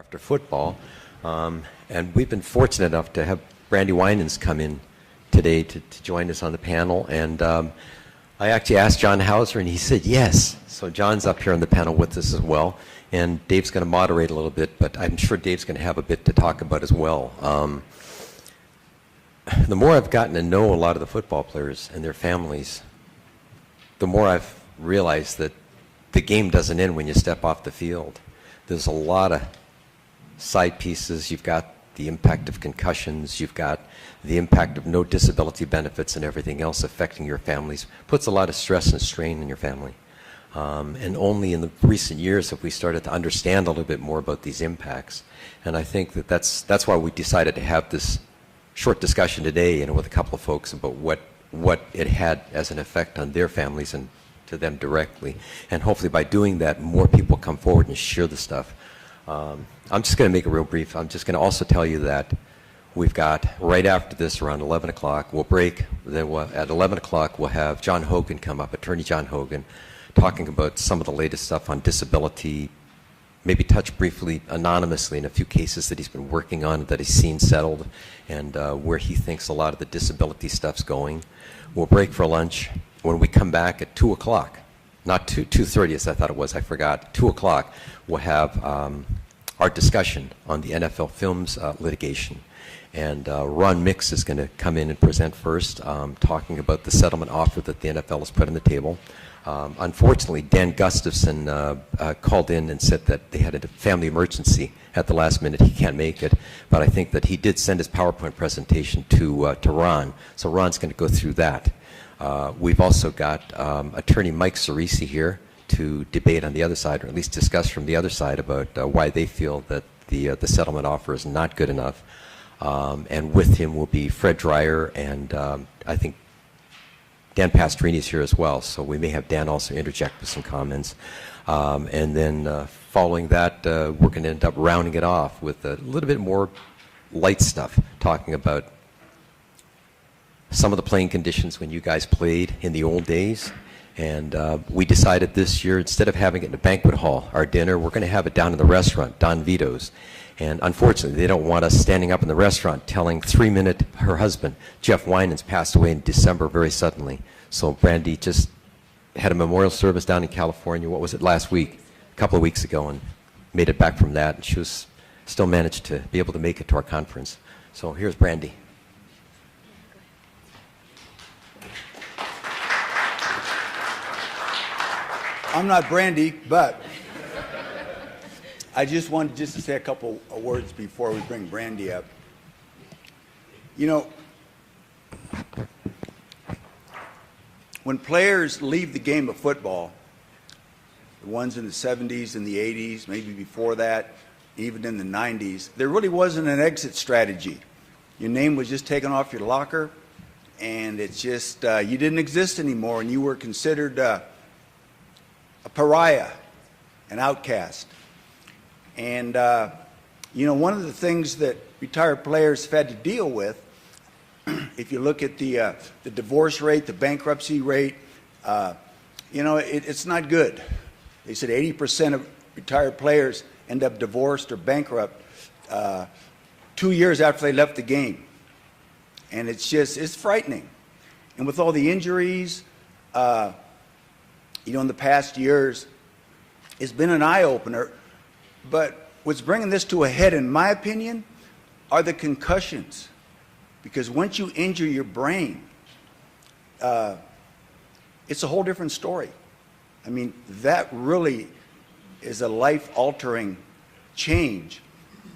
after football. And we've been fortunate enough to have Brandy Winans come in today to join us on the panel. And I actually asked John Hauser, and he said yes. So John's up here on the panel with us as well. And Dave's going to moderate a little bit, but I'm sure Dave's going to have a bit to talk about as well. The more I've gotten to know a lot of the football players and their families, the more I've realized that the game doesn't end when you step off the field. There's a lot of side pieces. You've got the impact of concussions. You've got the impact of no disability benefits and everything else affecting your families. Puts a lot of stress and strain on your family. And only in the recent years have we started to understand a little bit more about these impacts. And I think that that's why we decided to have this short discussion today, with a couple of folks about what it had as an effect on their families and to them directly. And hopefully by doing that, more people come forward and share the stuff. I'm just going to make it real brief. I'm just going to also tell you that we've got, right after this, around 11 o'clock, we'll break. Then at 11 o'clock, we'll have John Hogan come up, Attorney John Hogan, talking about some of the latest stuff on disability, maybe touch briefly anonymously in a few cases that he's been working on, that he's seen settled, and where he thinks a lot of the disability stuff's going. We'll break for lunch. When we come back at 2 o'clock, not 2:30 as I thought it was, I forgot, 2 o'clock, we'll have our discussion on the NFL Films litigation. And Ron Mix is going to come in and present first, talking about the settlement offer that the NFL has put on the table. Unfortunately, Dan Gustafson called in and said that they had a family emergency at the last minute. He can't make it, but I think that he did send his PowerPoint presentation to Ron, so Ron's going to go through that. We've also got attorney Mike Cerisi here to debate on the other side, or at least discuss from the other side about why they feel that the settlement offer is not good enough. And with him will be Fred Dreyer, and I think Dan Pastrini is here as well, so we may have Dan also interject with some comments. And then following that, we're going to end up rounding it off with a little bit more light stuff, talking about some of the playing conditions when you guys played in the old days. And we decided this year, instead of having it in a banquet hall, our dinner, we're going to have it down in the restaurant, Don Vito's. And unfortunately, they don't want us standing up in the restaurant telling 3 Minute, her husband, Jeff Winans, passed away in December very suddenly. So Brandy just had a memorial service down in California, what was it, last week, a couple of weeks ago, and made it back from that. And she was still managed to be able to make it to our conference. So here's Brandy. I'm not Brandy, but I just wanted to say a couple of words before we bring Brandy up. You know, when players leave the game of football, the ones in the 70s and the 80s, maybe before that, even in the 90s, there really wasn't an exit strategy. Your name was just taken off your locker, and it's just, you didn't exist anymore, and you were considered a pariah, an outcast. And, you know, one of the things that retired players have had to deal with, if you look at the divorce rate, the bankruptcy rate, you know, it's not good. They said 80% of retired players end up divorced or bankrupt 2 years after they left the game. And it's just, it's frightening. And with all the injuries, you know, in the past years, it's been an eye-opener. But what's bringing this to a head, in my opinion, are the concussions. Because once you injure your brain, it's a whole different story. I mean, that really is a life-altering change,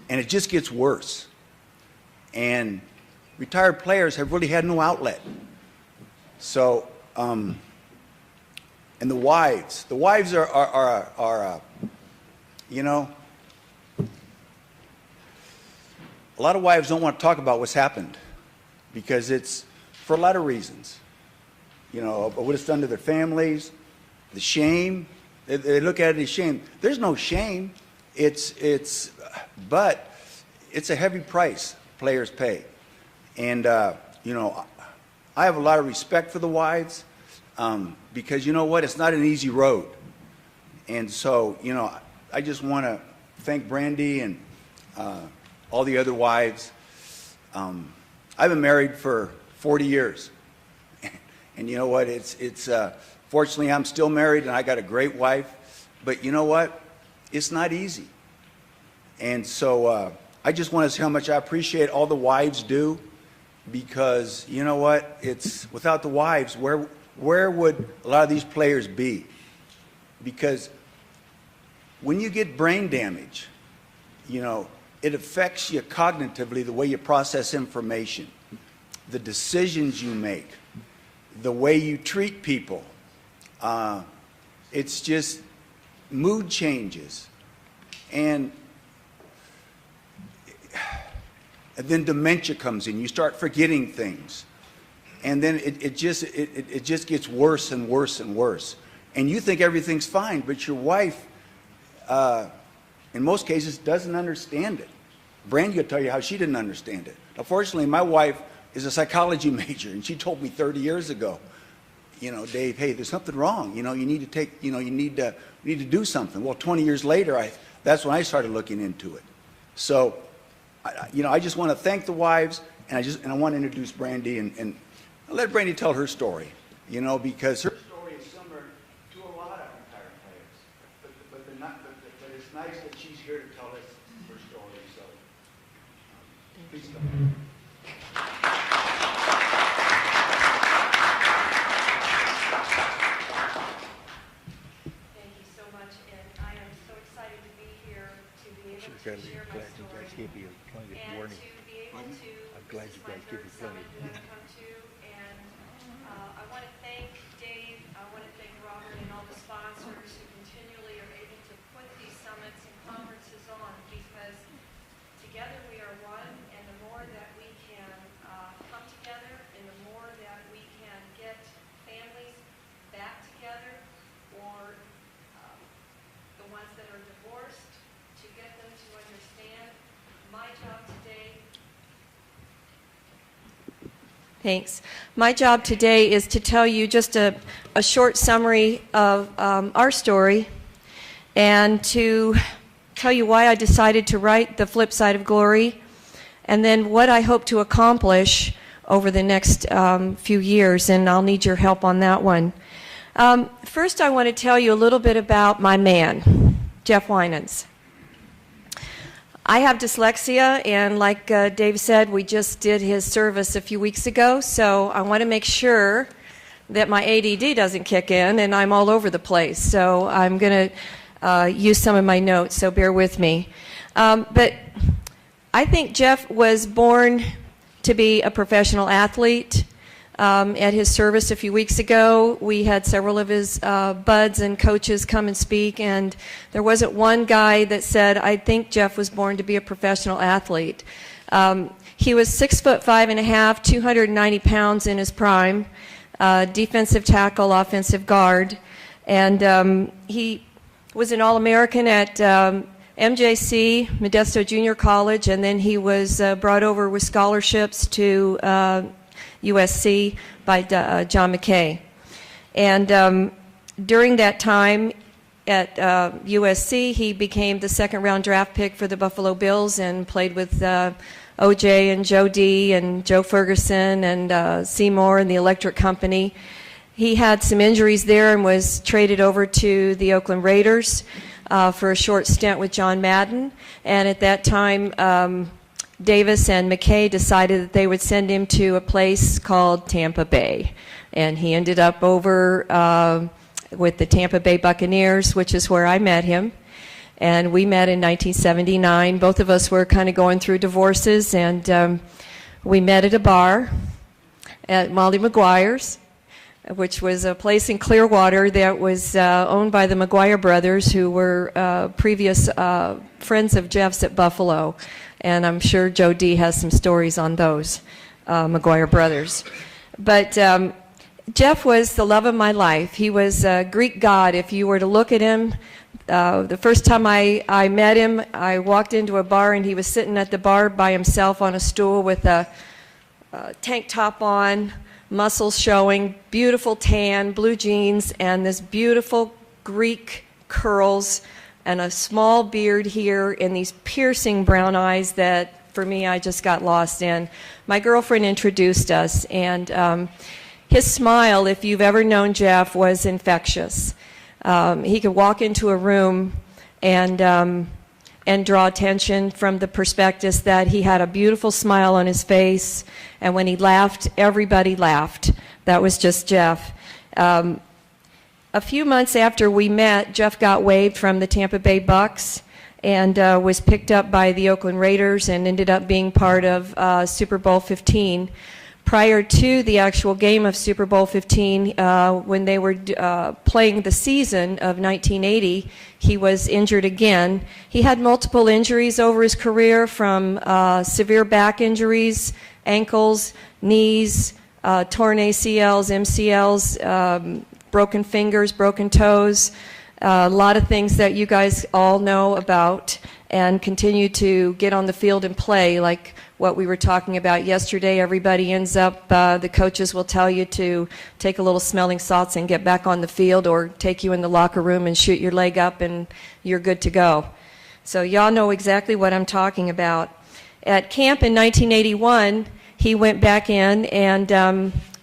and it just gets worse. And retired players have really had no outlet. So, and the wives are you know, a lot of wives don't want to talk about what's happened because it's for a lot of reasons. You know, what it's done to their families, the shame. They look at it as shame. There's no shame. But it's a heavy price players pay. And, you know, I have a lot of respect for the wives because, you know what, it's not an easy road. And so, you know, I just want to thank Brandy and all the other wives. I've been married for 40 years. And you know what? Fortunately, I'm still married and I got a great wife. But you know what? It's not easy. And so I just want to say how much I appreciate all the wives do, because you know what? Without the wives, where would a lot of these players be? Because when you get brain damage, you know, it affects you cognitively, the way you process information, the decisions you make, the way you treat people. It's just mood changes. And then dementia comes in. You start forgetting things. And then it just gets worse and worse and worse. And you think everything's fine, but your wife, in most cases, doesn't understand it. Brandy will tell you how she didn't understand it. Unfortunately, my wife is a psychology major, and she told me 30 years ago, you know, Dave, hey, there's something wrong. You know, you need to do something. Well, 20 years later, that's when I started looking into it. So, I just want to thank the wives, and I want to introduce Brandy and let Brandy tell her story, you know, because her story is similar to a lot of retired players. But it's nice that she's here to tell us her story. So, please come. Thank you so much, and I am so excited to be here to be able to share my story and to be able to. I'm glad you guys give me plenty. That I've come to, and I want to thank Dave. I want to thank Robert and all the sponsors who continually are able to put these summits and conferences on, because together we are one, and the more that we can come together, and the more that we can get families back together, or the ones that are divorced, to get them to understand. My job today. Thanks. My job today is to tell you just a short summary of our story, and to tell you why I decided to write The Flip Side of Glory, and then what I hope to accomplish over the next few years, and I'll need your help on that one. First, I want to tell you a little bit about my man, Jeff Winans. I have dyslexia, and like Dave said, we just did his service a few weeks ago, so I want to make sure that my ADD doesn't kick in and I'm all over the place. So I'm going to use some of my notes, so bear with me. But I think Jeff was born to be a professional athlete. At his service a few weeks ago, we had several of his buds and coaches come and speak, and there wasn't one guy that said, I think Jeff was born to be a professional athlete. He was 6'5½", 290 pounds in his prime, defensive tackle, offensive guard, and he was an All-American at MJC, Modesto Junior College, and then he was brought over with scholarships to USC by John McKay. And during that time at USC, he became the second-round draft pick for the Buffalo Bills and played with O.J. and Joe D. and Joe Ferguson and Seymour and the Electric Company. He had some injuries there and was traded over to the Oakland Raiders for a short stint with John Madden. And at that time, Davis and McKay decided that they would send him to a place called Tampa Bay. And he ended up over with the Tampa Bay Buccaneers, which is where I met him. And we met in 1979. Both of us were kind of going through divorces, and we met at a bar at Molly McGuire's, which was a place in Clearwater that was owned by the McGuire brothers, who were previous friends of Jeff's at Buffalo. And I'm sure Joe D. has some stories on those McGuire brothers. But Jeff was the love of my life. He was a Greek god. If you were to look at him, the first time I met him, I walked into a bar and he was sitting at the bar by himself on a stool with a tank top on, muscles showing, beautiful tan, blue jeans, and this beautiful Greek curls and a small beard here and these piercing brown eyes that, for me, I just got lost in. My girlfriend introduced us, and his smile, if you've ever known Jeff, was infectious. He could walk into a room and draw attention from the prospectus that he had a beautiful smile on his face, and when he laughed, everybody laughed. That was just Jeff. A few months after we met, Jeff got waived from the Tampa Bay Bucks and was picked up by the Oakland Raiders and ended up being part of Super Bowl 15. Prior to the actual game of Super Bowl 15, when they were playing the season of 1980, he was injured again. He had multiple injuries over his career, from severe back injuries, ankles, knees, torn ACLs, MCLs, broken fingers, broken toes, a lot of things that you guys all know about, and continue to get on the field and play, like what we were talking about yesterday. Everybody ends up, the coaches will tell you to take a little smelling salts and get back on the field, or take you in the locker room and shoot your leg up and you're good to go. So y'all know exactly what I'm talking about. At camp in 1981, he went back in, and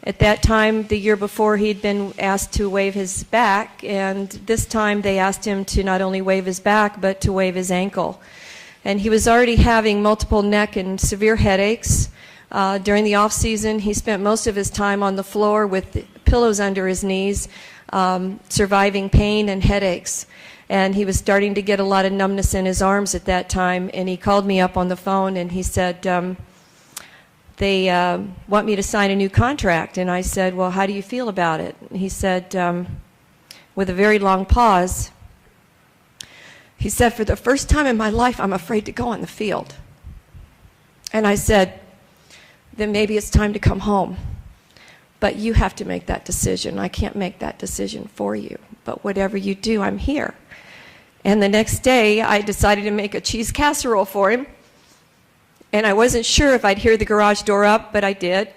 at that time, the year before, he'd been asked to waive his back, and this time they asked him to not only waive his back, but to waive his ankle. And he was already having multiple neck and severe headaches. During the off season, he spent most of his time on the floor with pillows under his knees, surviving pain and headaches. And he was starting to get a lot of numbness in his arms at that time, and he called me up on the phone and he said, they want me to sign a new contract. And I said, well, how do you feel about it? And he said, with a very long pause, he said, for the first time in my life, I'm afraid to go on the field. And I said, then maybe it's time to come home. But you have to make that decision. I can't make that decision for you. But whatever you do, I'm here. And the next day, I decided to make a cheese casserole for him. And I wasn't sure if I'd hear the garage door up, but I did.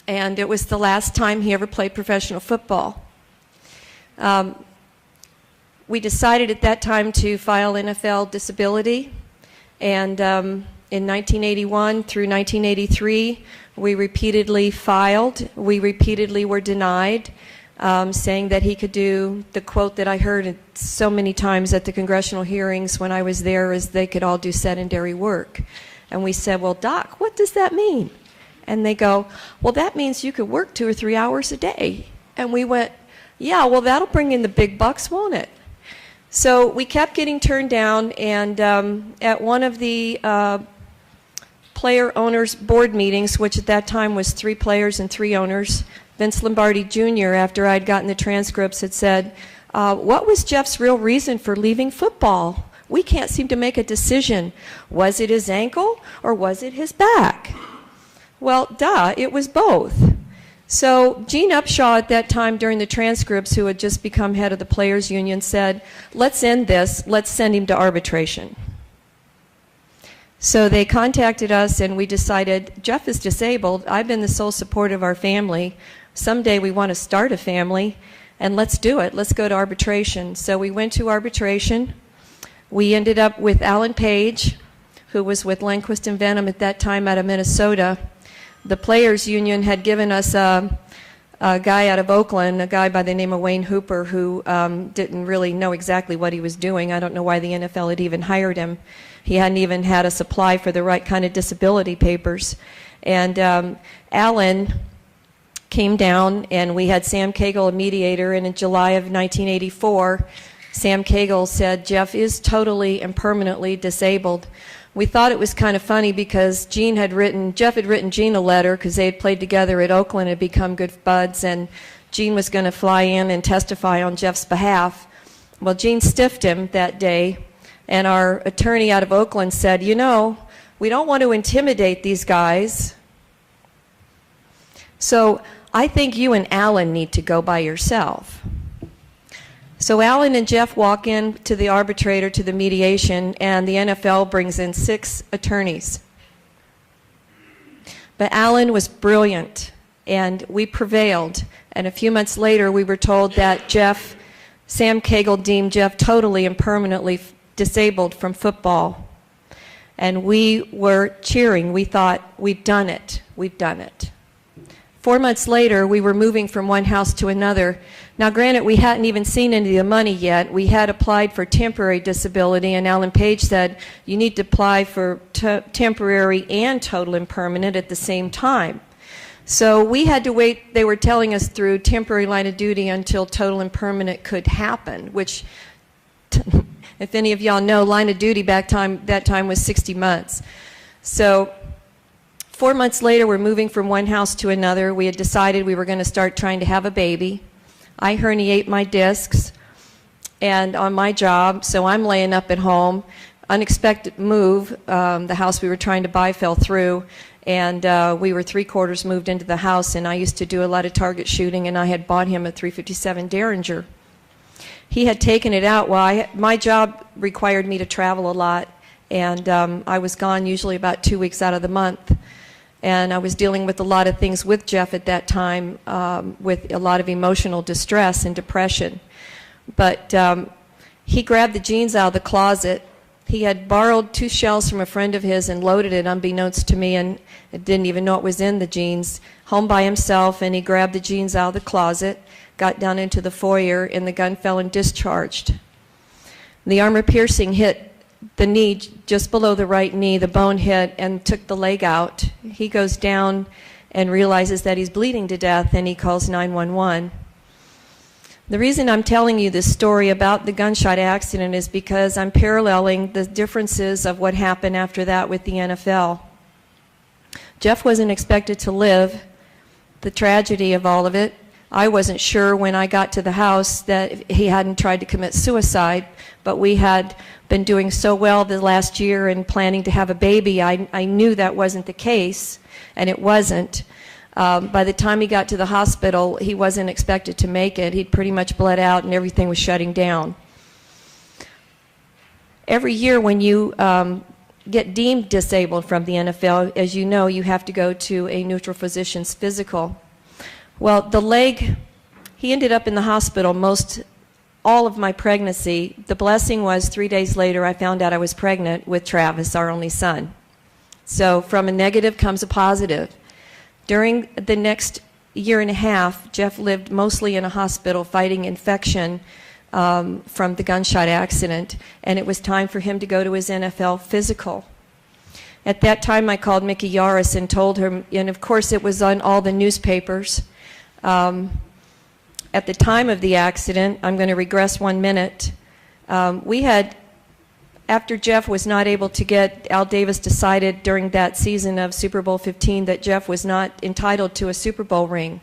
And it was the last time he ever played professional football. We decided at that time to file NFL disability. And in 1981 through 1983, we repeatedly filed. We repeatedly were denied, saying that he could do the quote that I heard so many times at the congressional hearings when I was there, is they could all do sedentary work. And we said, well, Doc, what does that mean? And they go, well, that means you could work 2 or 3 hours a day. And we went, yeah, well, that'll bring in the big bucks, won't it? So we kept getting turned down, and at one of the player owners board meetings, which at that time was 3 players and 3 owners, Vince Lombardi Jr., after I'd gotten the transcripts, had said, what was Jeff's real reason for leaving football? We can't seem to make a decision. Was it his ankle or was it his back? Well, duh, it was both. So Gene Upshaw at that time during the transcripts, who had just become head of the Players Union, said, let's end this, let's send him to arbitration. So they contacted us and we decided, Jeff is disabled, I've been the sole support of our family, someday we want to start a family, and let's do it, let's go to arbitration. So we went to arbitration. We ended up with Alan Page, who was with Lundquist and Venom at that time out of Minnesota. The Players Union had given us a guy out of Oakland, a guy by the name of Wayne Hooper, who didn't really know exactly what he was doing. I don't know why the NFL had even hired him. He hadn't even had us apply for the right kind of disability papers. And Alan came down, and we had Sam Cagle, a mediator, and in July of 1984, Sam Cagle said, Jeff is totally and permanently disabled. We thought it was kind of funny because Jeff had written Gene a letter because they had played together at Oakland and had become good buds, and Gene was going to fly in and testify on Jeff's behalf. Well, Gene stiffed him that day, and our attorney out of Oakland said, you know, we don't want to intimidate these guys, so I think you and Alan need to go by yourself. So Alan and Jeff walk in to the arbitrator, to the mediation, and the NFL brings in 6 attorneys. But Alan was brilliant, and we prevailed. And a few months later, we were told that Jeff Sam Cagle deemed Jeff totally and permanently disabled from football. And we were cheering. We thought, we've done it. We've done it. 4 months later, we were moving from one house to another. Now, granted, we hadn't even seen any of the money yet. We had applied for temporary disability, and Alan Page said, you need to apply for temporary and total and permanent at the same time. So we had to wait, they were telling us, through temporary line of duty until total and permanent could happen, which, if any of y'all know, line of duty that time was 60 months. So 4 months later, we're moving from one house to another. We had decided we were going to start trying to have a baby. I herniate my discs and on my job, so I'm laying up at home. Unexpected move. The house we were trying to buy fell through, and we were 3/4 moved into the house, and I used to do a lot of target shooting, and I had bought him a .357 Derringer. He had taken it out. Well, my job required me to travel a lot, and I was gone usually about 2 weeks out of the month. And I was dealing with a lot of things with Jeff at that time, with a lot of emotional distress and depression. But he grabbed the jeans out of the closet. He had borrowed 2 shells from a friend of his and loaded it unbeknownst to me, and didn't even know it was in the jeans, home by himself, and he grabbed the jeans out of the closet, got down into the foyer, and the gun fell and discharged. The armor piercing hit the knee, just below the right knee. The bone hit and took the leg out. He goes down and realizes that he's bleeding to death, and he calls 911. The reason I'm telling you this story about the gunshot accident is because I'm paralleling the differences of what happened after that with the NFL. Jeff wasn't expected to live. The tragedy of all of it, I wasn't sure when I got to the house that he hadn't tried to commit suicide, but we had been doing so well the last year and planning to have a baby. I knew that wasn't the case, and it wasn't. By the time he got to the hospital, he wasn't expected to make it. He'd pretty much bled out, and everything was shutting down. Every year when you get deemed disabled from the NFL, as you know, you have to go to a neutral physician's physical. Well, the leg, he ended up in the hospital all of my pregnancy. The blessing was 3 days later I found out I was pregnant with Travis, our only son. So from a negative comes a positive. During the next year and a half, Jeff lived mostly in a hospital fighting infection from the gunshot accident, and it was time for him to go to his NFL physical. At that time, I called Mickey Yaris and told her, and of course it was on all the newspapers. At the time of the accident, I'm going to regress 1 minute, after Jeff was not able to get, Al Davis decided during that season of Super Bowl 15 that Jeff was not entitled to a Super Bowl ring.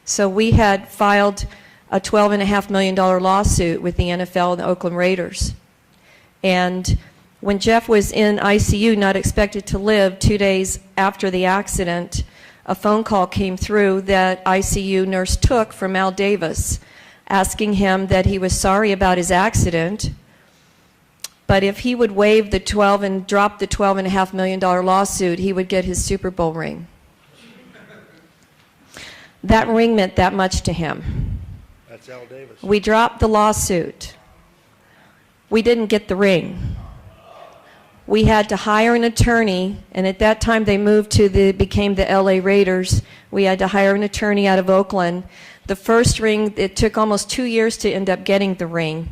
So we had filed a $12.5 million lawsuit with the NFL and the Oakland Raiders. And when Jeff was in ICU, not expected to live, 2 days after the accident, a phone call came through that ICU nurse took from Al Davis, asking him that he was sorry about his accident, but if he would waive the 12 and drop the $12.5 million lawsuit, he would get his Super Bowl ring. That ring meant that much to him. That's Al Davis. We dropped the lawsuit. We didn't get the ring. We had to hire an attorney, and at that time they became the LA Raiders. We had to hire an attorney out of Oakland. The first ring, it took almost 2 years to end up getting the ring.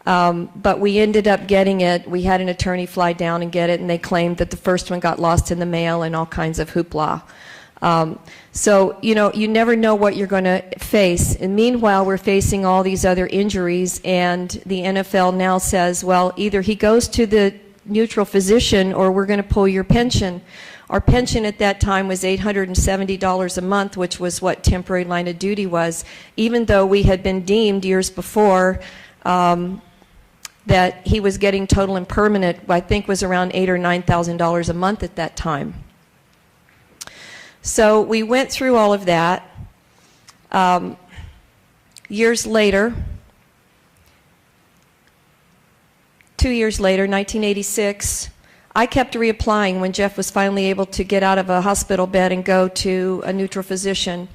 But we ended up getting it. We had an attorney fly down and get it, and they claimed that the first one got lost in the mail and all kinds of hoopla. So, you know, you never know what you're going to face. And meanwhile, we're facing all these other injuries, and the NFL now says, well, either he goes to the neutral physician or we're going to pull your pension. Our pension at that time was $870 a month, which was what temporary line of duty was, even though we had been deemed years before that he was getting total and permanent, I think was around $8,000 or $9,000 a month at that time. So we went through all of that. Years later, 2 years later, 1986, I kept reapplying when Jeff was finally able to get out of a hospital bed and go to a neutral physician.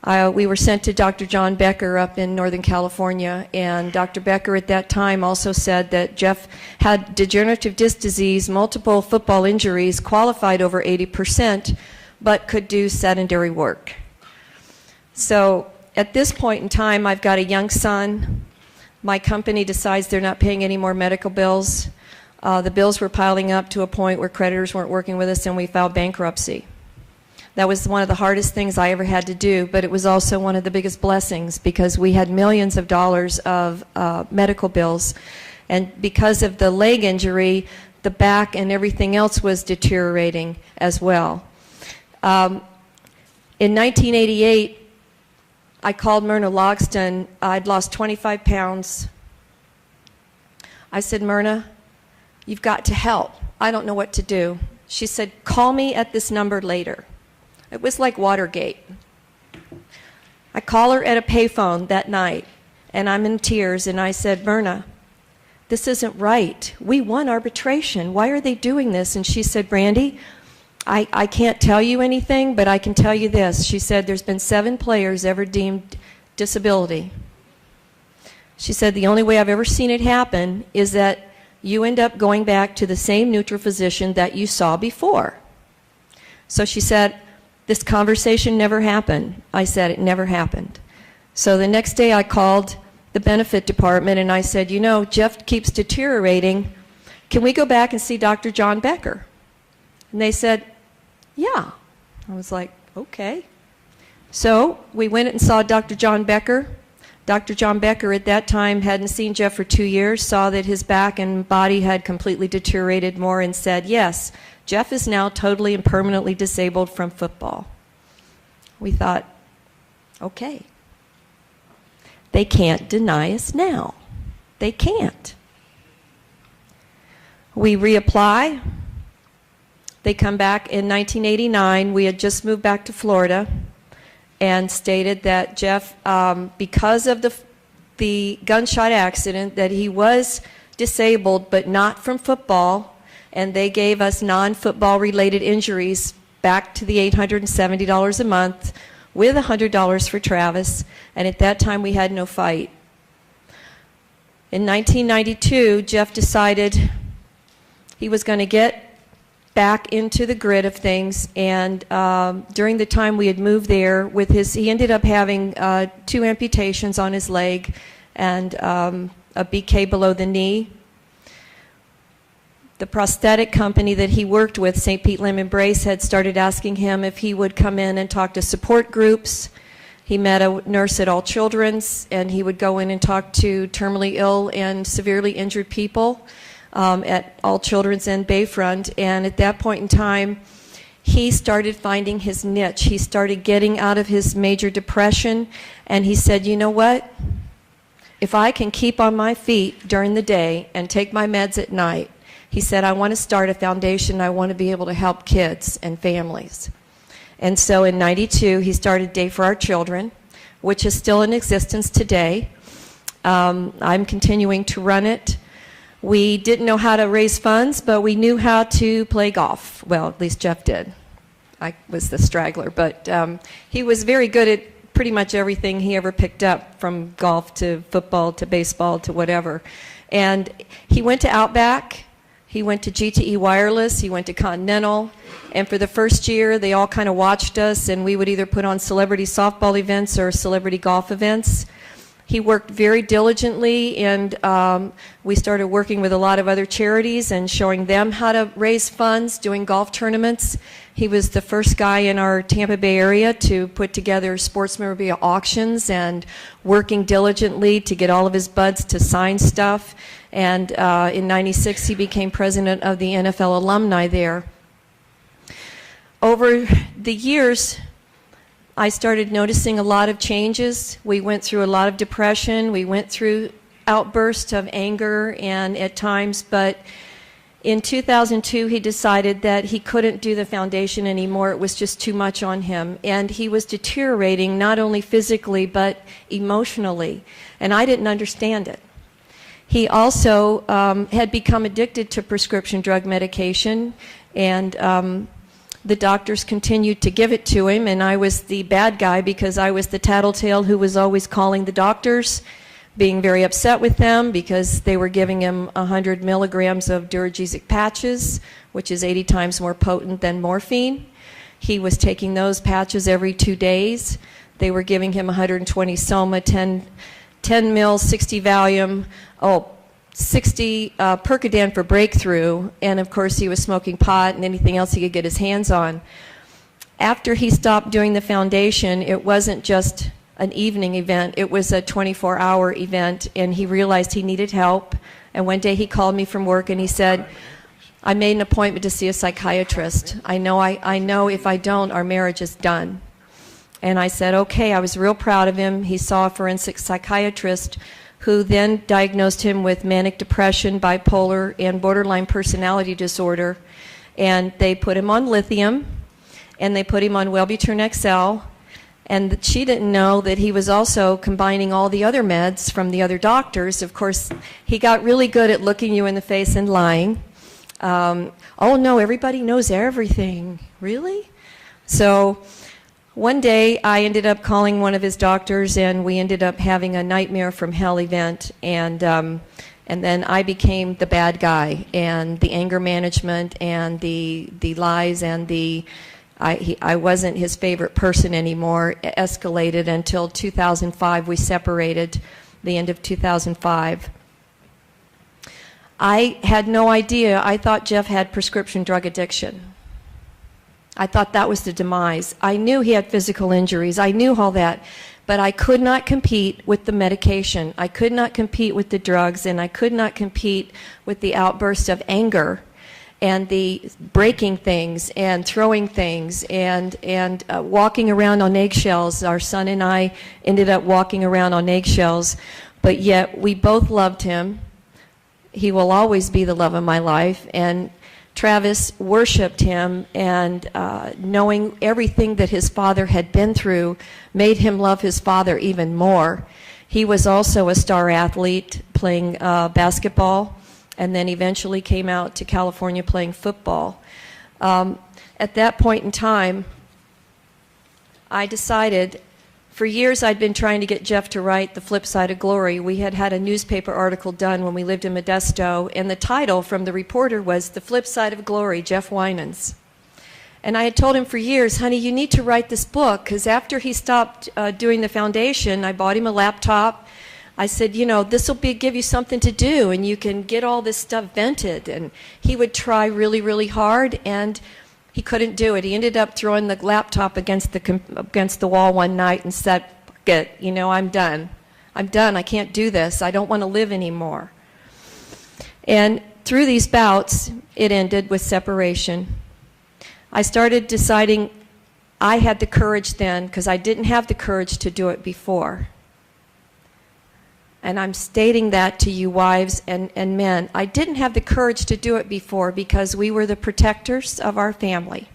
We were sent to Dr. John Becker up in Northern California, and Dr. Becker at that time also said that Jeff had degenerative disc disease, multiple football injuries, qualified over 80%, but could do sedentary work. So at this point in time, I've got a young son. My company decides they're not paying any more medical bills. The bills were piling up to a point where creditors weren't working with us, and we filed bankruptcy. That was one of the hardest things I ever had to do, but it was also one of the biggest blessings because we had millions of dollars of medical bills. And because of the leg injury, the back and everything else was deteriorating as well. In 1988, I called Myrna Logston. I'd lost 25 pounds. I said, Myrna, you've got to help. I don't know what to do. She said, call me at this number later. It was like Watergate. I call her at a payphone that night, and I'm in tears, and I said, Myrna, this isn't right. We won arbitration. Why are they doing this? And she said, Brandy, I can't tell you anything, but I can tell you this. She said, there's been 7 players ever deemed disability. She said, the only way I've ever seen it happen is that you end up going back to the same neutral physician that you saw before. So she said, this conversation never happened. I said, it never happened. So the next day I called the benefit department and I said, you know, Jeff keeps deteriorating. Can we go back and see Dr. John Becker? And they said, yeah. I was like, okay. So we went and saw Dr. John Becker. Dr. John Becker at that time hadn't seen Jeff for 2 years, saw that his back and body had completely deteriorated more and said, yes, Jeff is now totally and permanently disabled from football. We thought, okay. They can't deny us now. They can't. We reapply. They come back in 1989. We had just moved back to Florida and stated that Jeff, because of the gunshot accident, that he was disabled but not from football, and they gave us non-football related injuries back to the $870 a month with $100 for Travis, and at that time we had no fight. In 1992, Jeff decided he was going to get back into the grid of things, and during the time we had moved there, he ended up having 2 amputations on his leg and a BK below the knee. The prosthetic company that he worked with, St. Pete Limb Embrace, had started asking him if he would come in and talk to support groups. He met a nurse at All Children's, and he would go in and talk to terminally ill and severely injured people at All Children's and Bayfront. And at that point in time, he started finding his niche. He started getting out of his major depression, and he said, you know what? If I can keep on my feet during the day and take my meds at night, he said, I want to start a foundation. I want to be able to help kids and families. And so in '92, he started Day for Our Children, which is still in existence today. I'm continuing to run it. We didn't know how to raise funds, but we knew how to play golf. Well, at least Jeff did. I was the straggler, but he was very good at pretty much everything he ever picked up, from golf to football to baseball to whatever. And he went to Outback. He went to GTE Wireless, he went to Continental, and for the first year they all kind of watched us, and we would either put on celebrity softball events or celebrity golf events. He worked very diligently, and we started working with a lot of other charities and showing them how to raise funds, doing golf tournaments. He was the first guy in our Tampa Bay area to put together sports memorabilia auctions and working diligently to get all of his buds to sign stuff. And in '96, he became president of the NFL alumni there. Over the years, I started noticing a lot of changes. We went through a lot of depression. We went through outbursts of anger and at times, but in 2002, he decided that he couldn't do the foundation anymore. It was just too much on him. And he was deteriorating not only physically, but emotionally. And I didn't understand it. He also had become addicted to prescription drug medication, and the doctors continued to give it to him, and I was the bad guy because I was the tattletale who was always calling the doctors, being very upset with them because they were giving him 100 milligrams of Duragesic patches, which is 80 times more potent than morphine. He was taking those patches every 2 days. They were giving him 120 Soma, 10 mils, 60 Valium, 60 Percodan for breakthrough, and of course he was smoking pot and anything else he could get his hands on. After he stopped doing the foundation, it wasn't just an evening event, it was a 24-hour event, and he realized he needed help. And one day he called me from work and he said, I made an appointment to see a psychiatrist. I know if I don't, our marriage is done. And I said, okay. I was real proud of him. He saw a forensic psychiatrist who then diagnosed him with manic depression, bipolar, and borderline personality disorder. And they put him on lithium, and they put him on Wellbutrin XL, and she didn't know that he was also combining all the other meds from the other doctors. Of course, he got really good at looking you in the face and lying. Oh no, everybody knows everything. Really? So one day I ended up calling one of his doctors, and we ended up having a nightmare from hell event, and then I became the bad guy, and the anger management and the lies and I wasn't his favorite person anymore. It escalated until 2005. We separated the end of 2005. I had no idea. I thought Jeff had prescription drug addiction. I thought that was the demise. I knew he had physical injuries. I knew all that. But I could not compete with the medication. I could not compete with the drugs, and I could not compete with the outbursts of anger and the breaking things and throwing things and walking around on eggshells. Our son and I ended up walking around on eggshells, but yet we both loved him. He will always be the love of my life, and Travis worshiped him, and knowing everything that his father had been through made him love his father even more. He was also a star athlete playing basketball, and then eventually came out to California playing football. At that point in time, I decided, for years I'd been trying to get Jeff to write The Flip Side of Glory. We had had a newspaper article done when we lived in Modesto, and the title from the reporter was The Flip Side of Glory, Jeff Winans. And I had told him for years, honey, you need to write this book, because after he stopped doing the foundation, I bought him a laptop. I said, you know, this will give you something to do, and you can get all this stuff vented. And he would try really, really hard, and he couldn't do it. He ended up throwing the laptop against the wall one night and said, "Fuck it, you know, I'm done. I'm done. I can't do this. I don't want to live anymore." And through these bouts, it ended with separation. I started deciding I had the courage then, because I didn't have the courage to do it before. And I'm stating that to you wives and men. I didn't have the courage to do it before because we were the protectors of our family.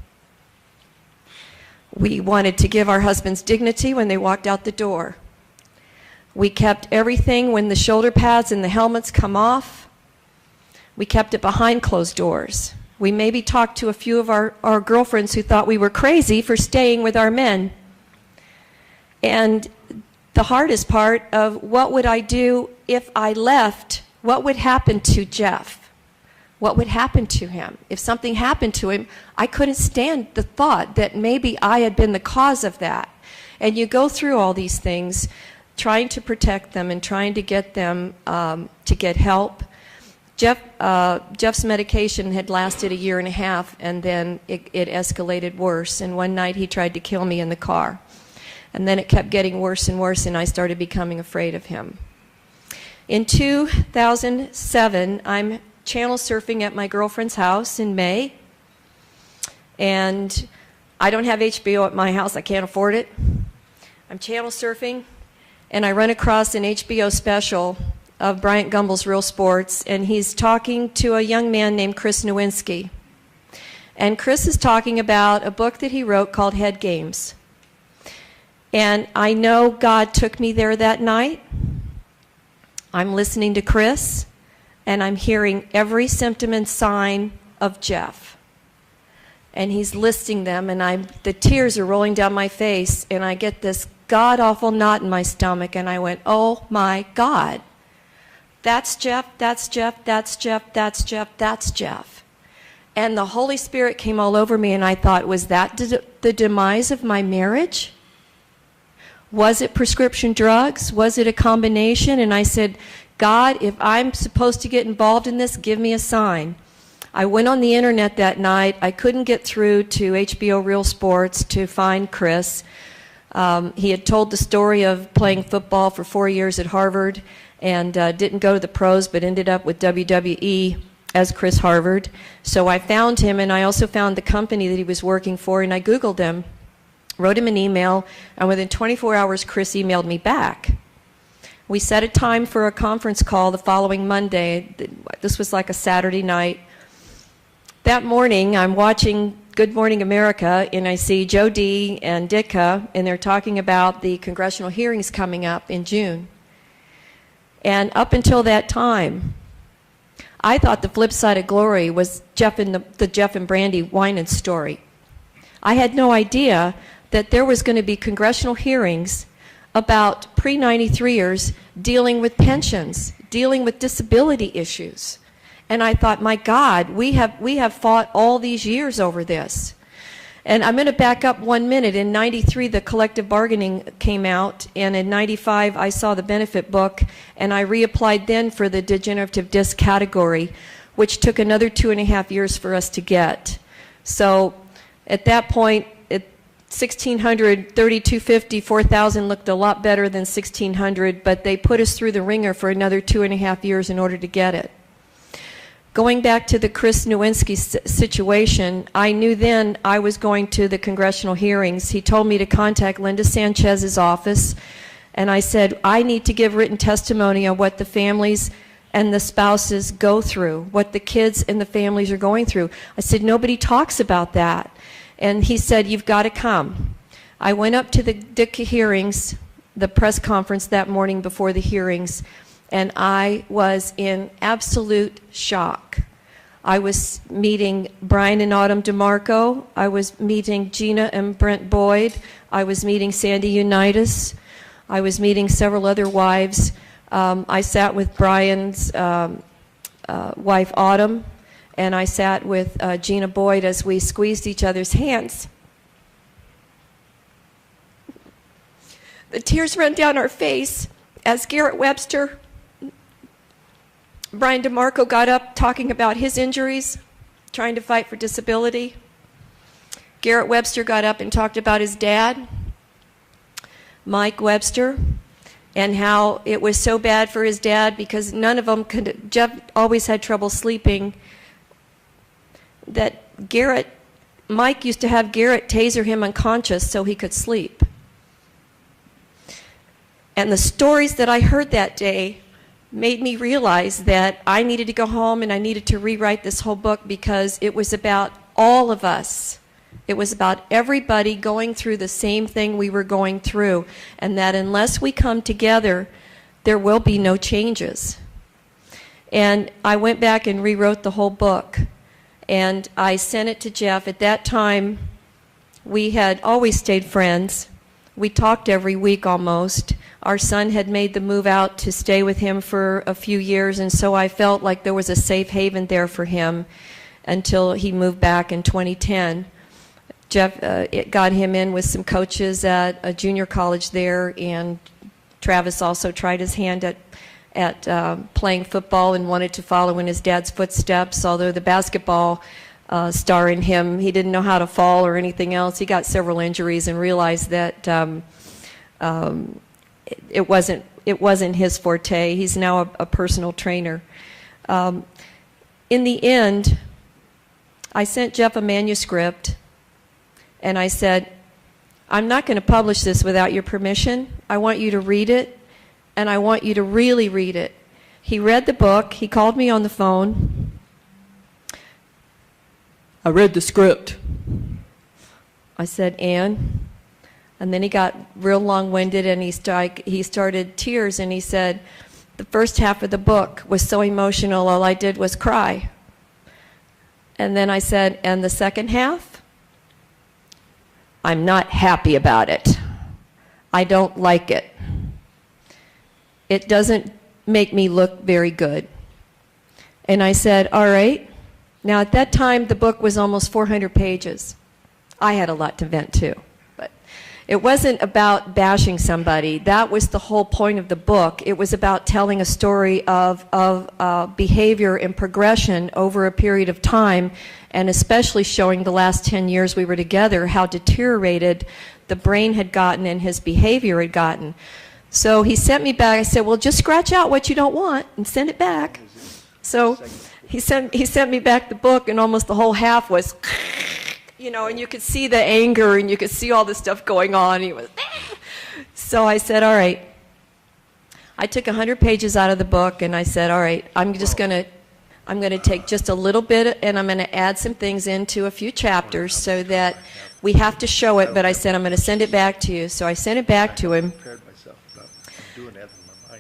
We wanted to give our husbands dignity when they walked out the door. We kept everything when the shoulder pads and the helmets come off. We kept it behind closed doors. We maybe talked to a few of our girlfriends who thought we were crazy for staying with our men. And the hardest part of what would I do if I left, what would happen to Jeff? What would happen to him? If something happened to him, I couldn't stand the thought that maybe I had been the cause of that. And you go through all these things, trying to protect them and trying to get them to get help. Jeff's medication had lasted 1.5 years, and then it escalated worse. And one night he tried to kill me in the car. And then it kept getting worse and worse, and I started becoming afraid of him. In 2007, I'm channel surfing at my girlfriend's house in May, and I don't have HBO at my house. I can't afford it. I'm channel surfing, and I run across an HBO special of Bryant Gumbel's Real Sports, and he's talking to a young man named Chris Nowinski. And Chris is talking about a book that he wrote called Head Games. And I know God took me there that night. I'm listening to Chris, and I'm hearing every symptom and sign of Jeff. and he's listing them, and the tears are rolling down my face, and I get this god-awful knot in my stomach, and I went, oh my God. That's Jeff, that's Jeff, that's Jeff, that's Jeff, that's Jeff. And the Holy Spirit came all over me, and I thought, was that the demise of my marriage? Was it prescription drugs? Was it a combination? And I said, God, if I'm supposed to get involved in this, give me a sign. I went on the internet that night. I couldn't get through to HBO Real Sports to find Chris. He had told the story of playing football for 4 years at Harvard and didn't go to the pros but ended up with WWE as Chris Harvard. So I found him, and I also found the company that he was working for, and I Googled him, wrote him an email, and within 24 hours Chris emailed me back. We set a time for a conference call the following Monday. This was like a Saturday night. That morning I'm watching Good Morning America, and I see Joe D. and Ditka, and they're talking about the congressional hearings coming up in June. And up until that time, I thought the flip side of glory was the Jeff and Brandy Winan story. I had no idea that there was going to be congressional hearings about pre-93ers dealing with pensions, dealing with disability issues. And I thought, my God, we have fought all these years over this. And I'm going to back up 1 minute. In 93, the collective bargaining came out, and in 95, I saw the benefit book, and I reapplied then for the degenerative disc category, which took another 2.5 years for us to get. So at that point, 1,600, 3,250, 4,000 looked a lot better than 1,600, but they put us through the ringer for another 2.5 years in order to get it. Going back to the Chris Nowinski situation, I knew then I was going to the congressional hearings. He told me to contact Linda Sanchez's office, and I said, I need to give written testimony on what the families and the spouses go through, what the kids and the families are going through. I said, nobody talks about that. And he said, you've got to come. I went up to the DICA hearings, the press conference that morning before the hearings, and I was in absolute shock. I was meeting Brian and Autumn DeMarco. I was meeting Gina and Brent Boyd. I was meeting Sandy Unitas. I was meeting several other wives. I sat with Brian's wife, Autumn, and I sat with Gina Boyd as we squeezed each other's hands. The tears ran down our face as Garrett Webster, Brian DeMarco got up talking about his injuries, trying to fight for disability. Garrett Webster got up and talked about his dad, Mike Webster, and how it was so bad for his dad because none of them could, Jeff always had trouble sleeping, that Mike used to have Garrett taser him unconscious so he could sleep. And the stories that I heard that day made me realize that I needed to go home and I needed to rewrite this whole book because it was about all of us. It was about everybody going through the same thing we were going through, and that unless we come together, there will be no changes. And I went back and rewrote the whole book, and I sent it to Jeff. At that time, we had always stayed friends. We talked every week almost. Our son had made the move out to stay with him for a few years, and so I felt like there was a safe haven there for him until he moved back in 2010. Jeff it got him in with some coaches at a junior college there, and Travis also tried his hand at playing football and wanted to follow in his dad's footsteps, although the basketball star in him, he didn't know how to fall or anything else. He got several injuries and realized that it wasn't his forte. He's now a personal trainer. In the end, I sent Jeff a manuscript, and I said, I'm not going to publish this without your permission. I want you to read it, and I want you to really read it. He read the book. He called me on the phone. I read the script. I said, and then he got real long-winded, and he started tears, and he said, the first half of the book was so emotional, all I did was cry. And then I said, and the second half? I'm not happy about it. I don't like it. It doesn't make me look very good. And I said, all right. Now at that time, the book was almost 400 pages. I had a lot to vent too. But it wasn't about bashing somebody. That was the whole point of the book. It was about telling a story of behavior and progression over a period of time, and especially showing the last 10 years we were together how deteriorated the brain had gotten and his behavior had gotten. So he sent me back. I said, well, just scratch out what you don't want and send it back. So he sent me back the book, and almost the whole half was, you know, and you could see the anger and you could see all this stuff going on. He was, so I said, all right. I took 100 pages out of the book, and I said, all right, I'm going to take just a little bit, and I'm going to add some things into a few chapters so that we have to show it, but I said, I'm going to send it back to you. So I sent it back to him,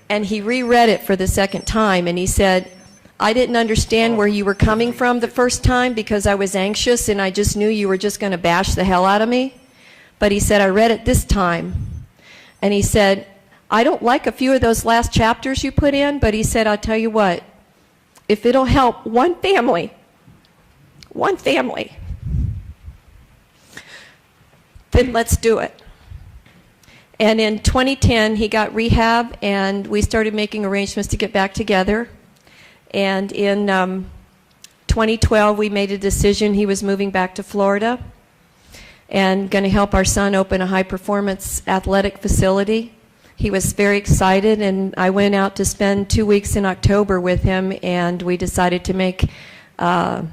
and he reread it for the second time, and he said, I didn't understand where you were coming from the first time because I was anxious and I just knew you were just going to bash the hell out of me. But he said, I read it this time. And he said, I don't like a few of those last chapters you put in, but he said, I'll tell you what, if it'll help one family, then let's do it. And in 2010, he got rehab, and we started making arrangements to get back together. And in 2012, we made a decision. He was moving back to Florida and going to help our son open a high-performance athletic facility. He was very excited, and I went out to spend 2 weeks in October with him, and we decided to make a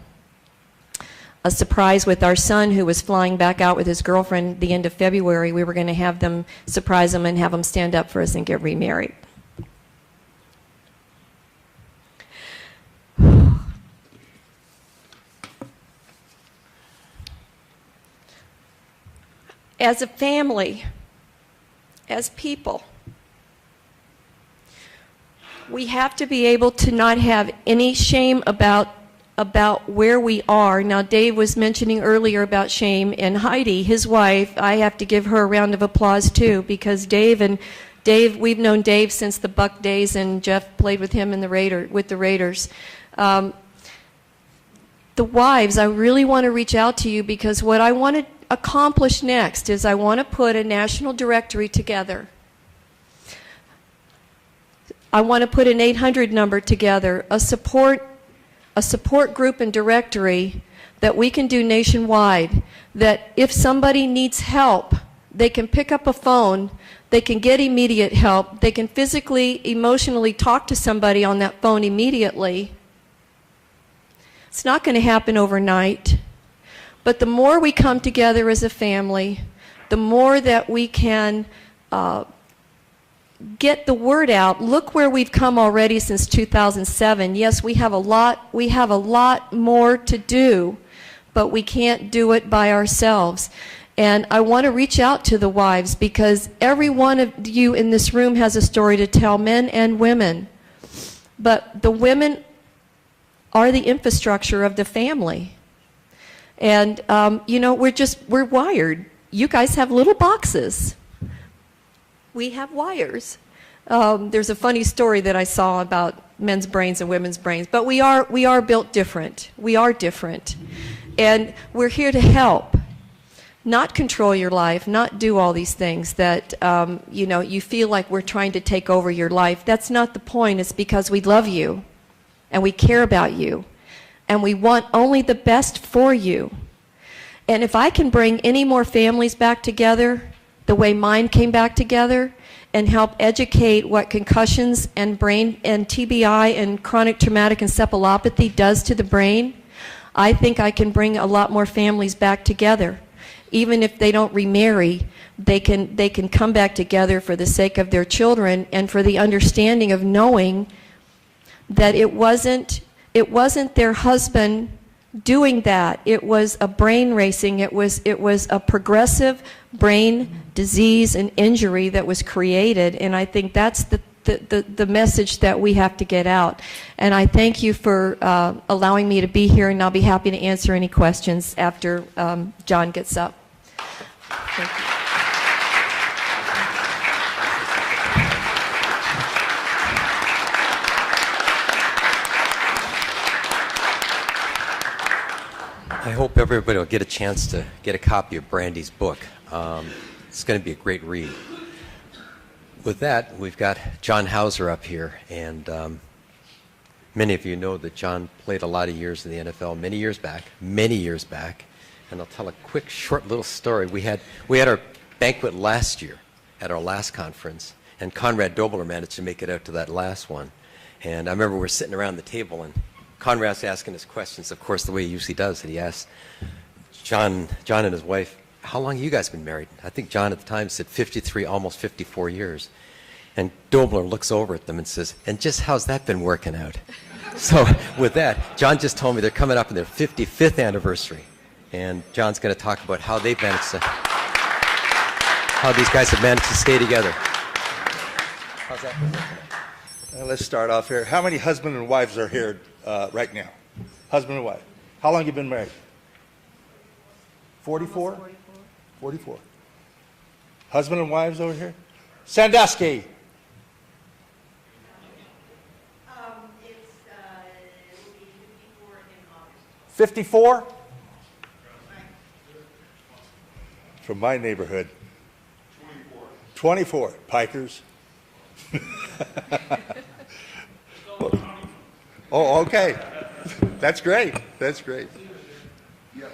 surprise with our son, who was flying back out with his girlfriend the end of February. We were going to have them surprise him and have him stand up for us and get remarried. As a family, as people, we have to be able to not have any shame about where we are. Now, Dave was mentioning earlier about shame, and Heidi, his wife, I have to give her a round of applause too, because Dave, we've known Dave since the Buck days, and Jeff played with him in with the Raiders. The wives, I really want to reach out to you, because what I want to accomplish next is I want to put a national directory together. I want to put an 800 number together, a support group and directory that we can do nationwide, that if somebody needs help, they can pick up a phone, they can get immediate help, they can physically, emotionally talk to somebody on that phone immediately. It's not going to happen overnight, but the more we come together as a family, the more that we can get the word out. Look where we've come already since 2007. Yes, we have a lot more to do, but we can't do it by ourselves. And I want to reach out to the wives, because every one of you in this room has a story to tell, men and women. But the women are the infrastructure of the family. And, you know, we're wired. You guys have little boxes. We have wires. There's a funny story that I saw about men's brains and women's brains, but we are built different. We are different. And we're here to help, not control your life, not do all these things that, you know, you feel like we're trying to take over your life. That's not the point. It's because we love you, and we care about you, and we want only the best for you. And if I can bring any more families back together the way mine came back together, and help educate what concussions and brain and TBI and chronic traumatic encephalopathy does to the brain, I think I can bring a lot more families back together. Even if they don't remarry, they can come back together for the sake of their children and for the understanding of knowing that it wasn't their husband doing that. It was a brain racing. It was a progressive brain disease and injury that was created, and I think that's the message that we have to get out. And I thank you for allowing me to be here, and I'll be happy to answer any questions after John gets up. Thank you. I hope everybody will get a chance to get a copy of Brandy's book. It's going to be a great read. With that, we've got John Hauser up here, and many of you know that John played a lot of years in the NFL many years back, and I'll tell a quick, short little story. We had our banquet last year at our last conference, and Conrad Dobler managed to make it out to that last one. And I remember we're sitting around the table, and Conrad's asking us questions, of course, the way he usually does. And he asked John and his wife, how long have you guys been married? I think John at the time said 53, almost 54 years. And Dobler looks over at them and says, and just how's that been working out? So with that, John just told me they're coming up on their 55th anniversary. And John's going to talk about how they've managed to, how these guys have managed to stay together. How's that been working out? Let's start off here. How many husband and wives are here right now? Husband and wife. How long have you been married? 44? 44. Husband and wives over here? Sandusky. It will be 54 in August. 54? From my neighborhood. 24. Pikers. Oh, okay. That's great. That's great. Yeah,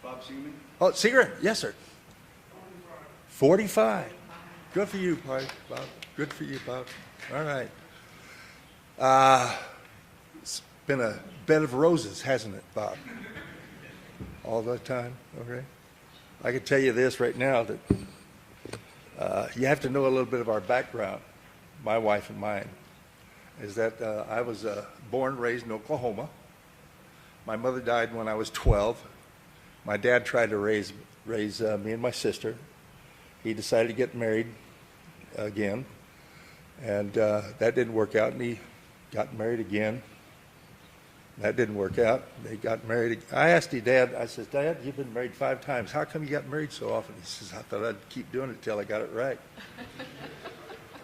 Bob Seaman? Oh, secret? Yes, sir. 45. Good for you, Bob. Good for you, Bob. All right. It's been a bed of roses, hasn't it, Bob? All the time. Okay. I can tell you this right now that you have to know a little bit of our background, my wife and mine, is that I was born and raised in Oklahoma. My mother died when I was 12. My dad tried to raise me and my sister. He decided to get married again, and that didn't work out, and he got married again. That didn't work out. They got married. I asked his dad, I said, Dad, you've been married 5 times. How come you got married so often? He says, I thought I'd keep doing it till I got it right.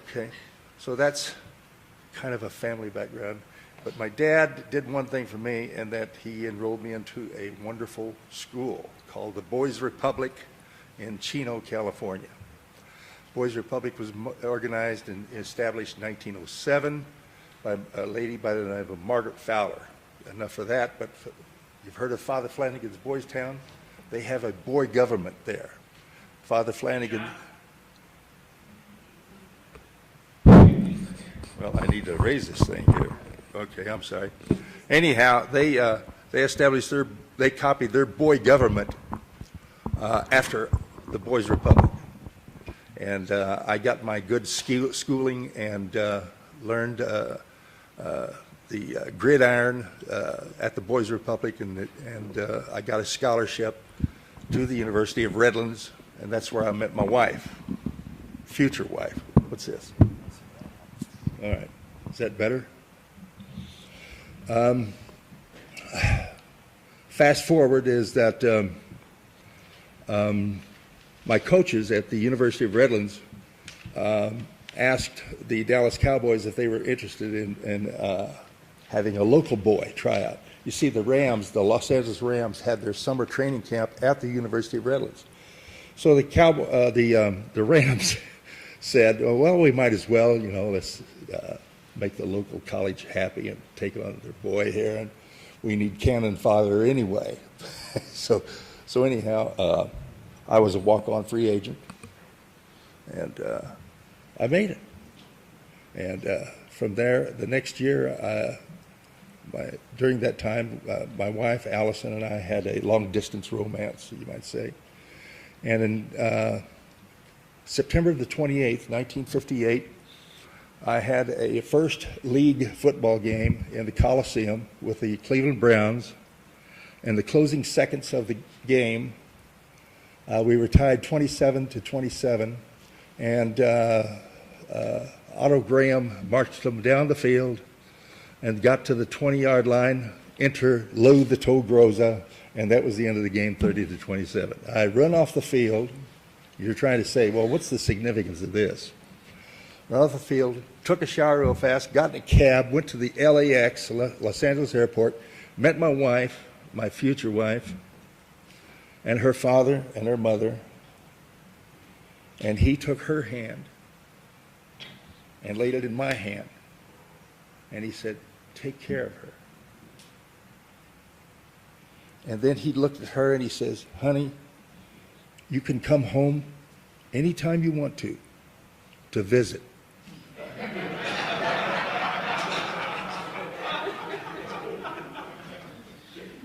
Okay, so that's kind of a family background. But my dad did one thing for me, and that he enrolled me into a wonderful school called the Boys Republic in Chino, California. Boys Republic was organized and established in 1907 by a lady by the name of Margaret Fowler. Enough for that, but you've heard of Father Flanagan's Boys Town? They have a boy government there. Father Flanagan... Well, I need to raise this thing here. Okay, I'm sorry. Anyhow, they established they copied their boy government after the Boys Republic. And I got my good schooling and learned the gridiron at the Boys Republic, and I got a scholarship to the University of Redlands, and that's where I met my wife, future wife. What's this? All right, is that better? Fast forward is that my coaches at the University of Redlands asked the Dallas Cowboys if they were interested in having a local boy try out. You see, the Los Angeles Rams had their summer training camp at the University of Redlands. So the Rams said, oh, well, we might as well, let's make the local college happy and take it on their boy here, and we need cannon fodder anyway. So anyhow, I was a walk-on free agent, and I made it. And from there, the next year, during that time, my wife, Allison, and I had a long-distance romance, you might say. And in September the 28th, 1958, I had a first league football game in the Coliseum with the Cleveland Browns. In the closing seconds of the game, we were tied 27-27, and Otto Graham marched them down the field and got to the 20-yard line enter Lo the Togroza, and that was the end of the game, 30-27. I run off the field. You're trying to say, well, what's the significance of this? Run off the field, took a shower real fast, got in a cab, went to the LAX, Los Angeles airport, met my wife, my future wife, and her father and her mother, and he took her hand and laid it in my hand, and he said, take care of her. And then he looked at her and he says, honey, you can come home anytime you want to visit.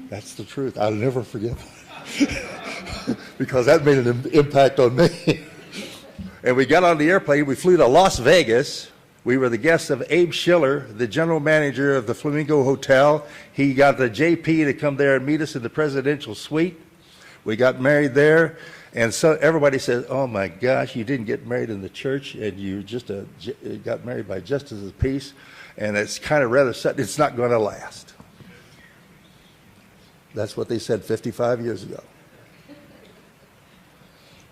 That's the truth. I'll never forget that. Because that made an impact on me. And we got on the airplane. We flew to Las Vegas. We were the guests of Abe Schiller, the general manager of the Flamingo Hotel. He got the JP to come there and meet us in the presidential suite. We got married there. And so everybody says, oh my gosh, you didn't get married in the church, and you just got married by justice of the peace. And it's kind of rather sudden. It's not going to last. That's what they said 55 years ago.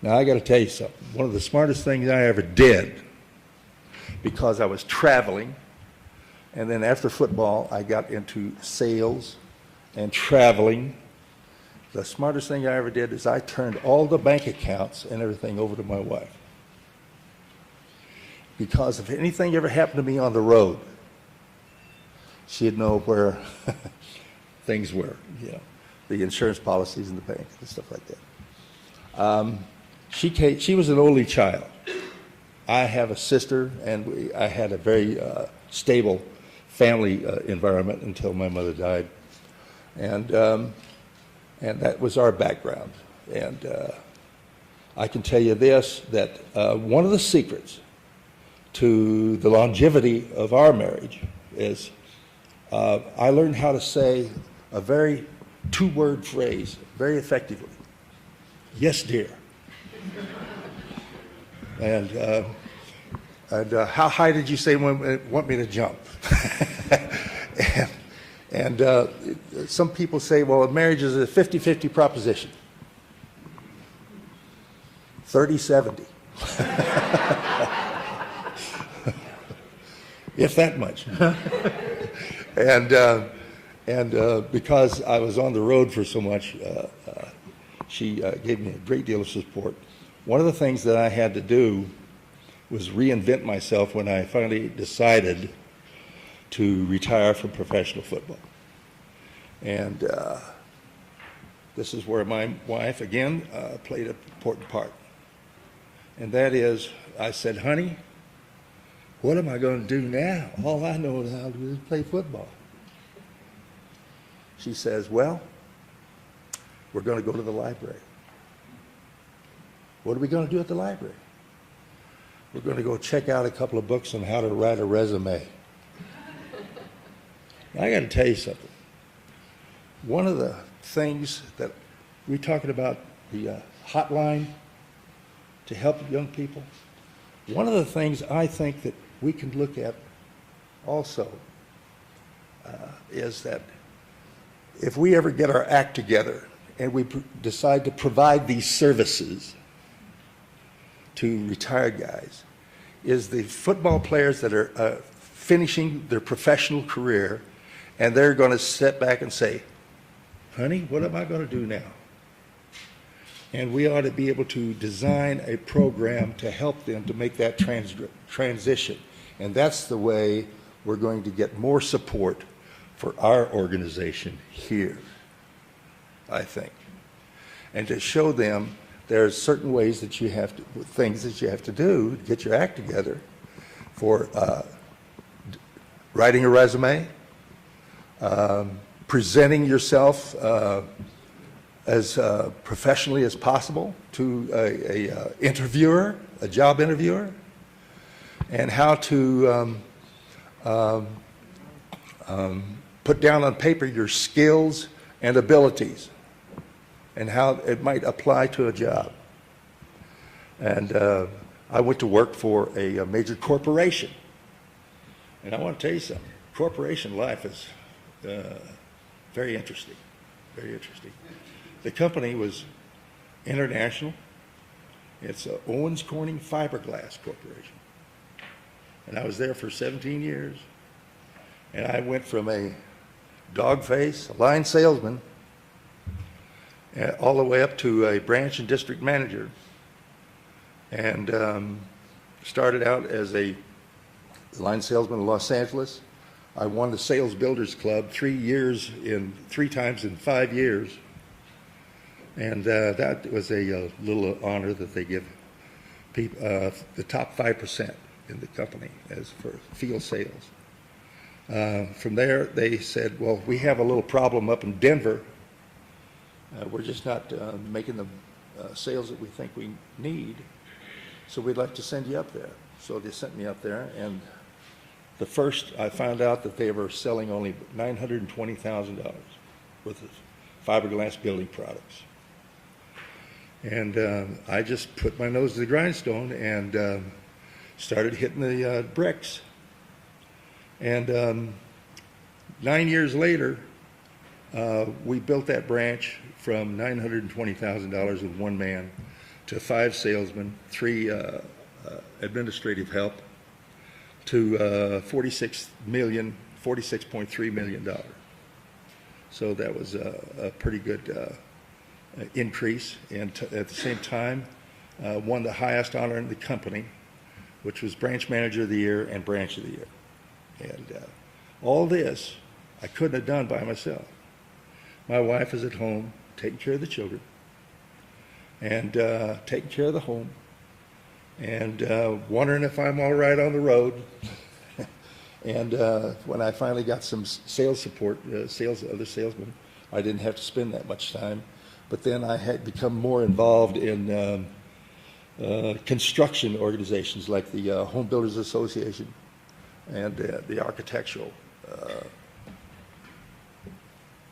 Now, I got to tell you something. One of the smartest things I ever did, because I was traveling, and then after football, I got into sales and traveling. The smartest thing I ever did is I turned all the bank accounts and everything over to my wife. Because if anything ever happened to me on the road, she'd know where things were, you know, the insurance policies in the bank and stuff like that. She was an only child. I have a sister, and I had a very stable family environment until my mother died. And that was our background. And I can tell you this, that one of the secrets to the longevity of our marriage is I learned how to say a very two-word phrase very effectively. Yes, dear. And how high did you say want me to jump? And some people say, well, a marriage is a 50-50 proposition. 30-70. If that much. And because I was on the road for so much, she gave me a great deal of support. One of the things that I had to do was reinvent myself when I finally decided to retire from professional football. And this is where my wife, again, played an important part. And that is, I said, honey, what am I going to do now? All I know how to do is play football. She says, well, we're going to go to the library. What are we going to do at the library? We're going to go check out a couple of books on how to write a resume. I got to tell you something. One of the things that we're talking about, the hotline to help young people, one of the things I think that we can look at also is that if we ever get our act together and we decide to provide these services to retired guys, is the football players that are finishing their professional career, and they're going to sit back and say, honey, what am I going to do now? And we ought to be able to design a program to help them to make that transition. And that's the way we're going to get more support for our organization here, I think. And to show them there's certain ways that you have to, things that you have to do to get your act together for writing a resume, presenting yourself as professionally as possible to a interviewer, a job interviewer, and how to put down on paper your skills and abilities and how it might apply to a job. And I went to work for a major corporation. And I want to tell you something. Corporation life is Very interesting, very interesting. The company was international. It's Owens Corning Fiberglass Corporation. And I was there for 17 years. And I went from a dog face, a line salesman, all the way up to a branch and district manager. And started out as a line salesman in Los Angeles. I won the Sales Builders Club 3 times in 5 years. And that was a little honor that they give people, the top 5% in the company as for field sales. From there, they said, well, we have a little problem up in Denver. We're just not making the sales that we think we need. So we'd like to send you up there. So they sent me up there, and the first, I found out that they were selling only $920,000 worth of fiberglass building products. And I just put my nose to the grindstone and started hitting the bricks. And 9 years later, we built that branch from $920,000 with one man to 5 salesmen, 3 administrative help, to $46.3 million. So that was a pretty good increase, and at the same time won the highest honor in the company, which was Branch Manager of the Year and Branch of the Year. And all this I couldn't have done by myself. My wife is at home taking care of the children and taking care of the home and wondering if I'm all right on the road. And when I finally got some sales support, other salesmen, I didn't have to spend that much time. But then I had become more involved in construction organizations like the Home Builders Association and the architectural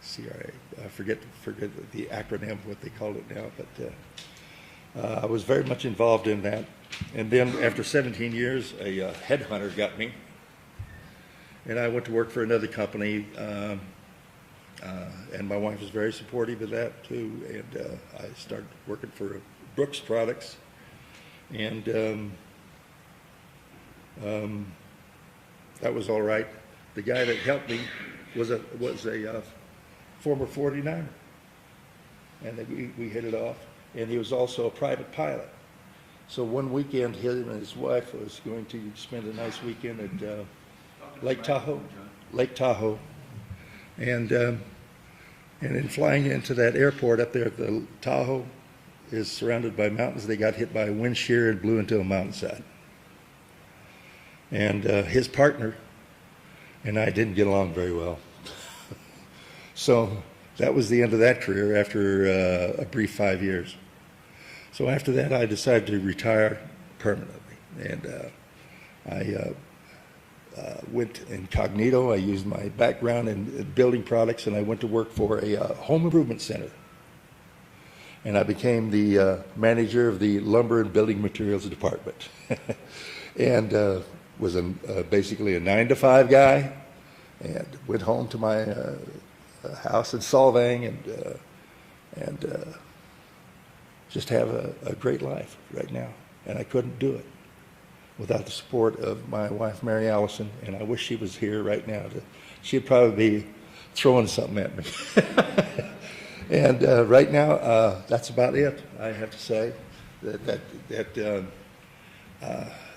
CRA. I forget the acronym, what they call it now, but I was very much involved in that. And then after 17 years, a headhunter got me, and I went to work for another company, and my wife was very supportive of that too, and I started working for Brooks Products, and that was all right. The guy that helped me was a former 49er, and we hit it off, and he was also a private pilot. So one weekend, him and his wife was going to spend a nice weekend at Lake Tahoe, and in flying into that airport up there, the Tahoe is surrounded by mountains. They got hit by a wind shear and blew into a mountainside. And his partner and I didn't get along very well. So that was the end of that career after a brief 5 years. So after that, I decided to retire permanently. And I went incognito. I used my background in building products, and I went to work for a home improvement center. And I became the manager of the lumber and building materials department. And was basically a 9-to-5 guy, and went home to my house in Solvang and just have a great life right now. And I couldn't do it without the support of my wife, Mary Allison, and I wish she was here right now. She'd probably be throwing something at me. And right now, that's about it, I have to say.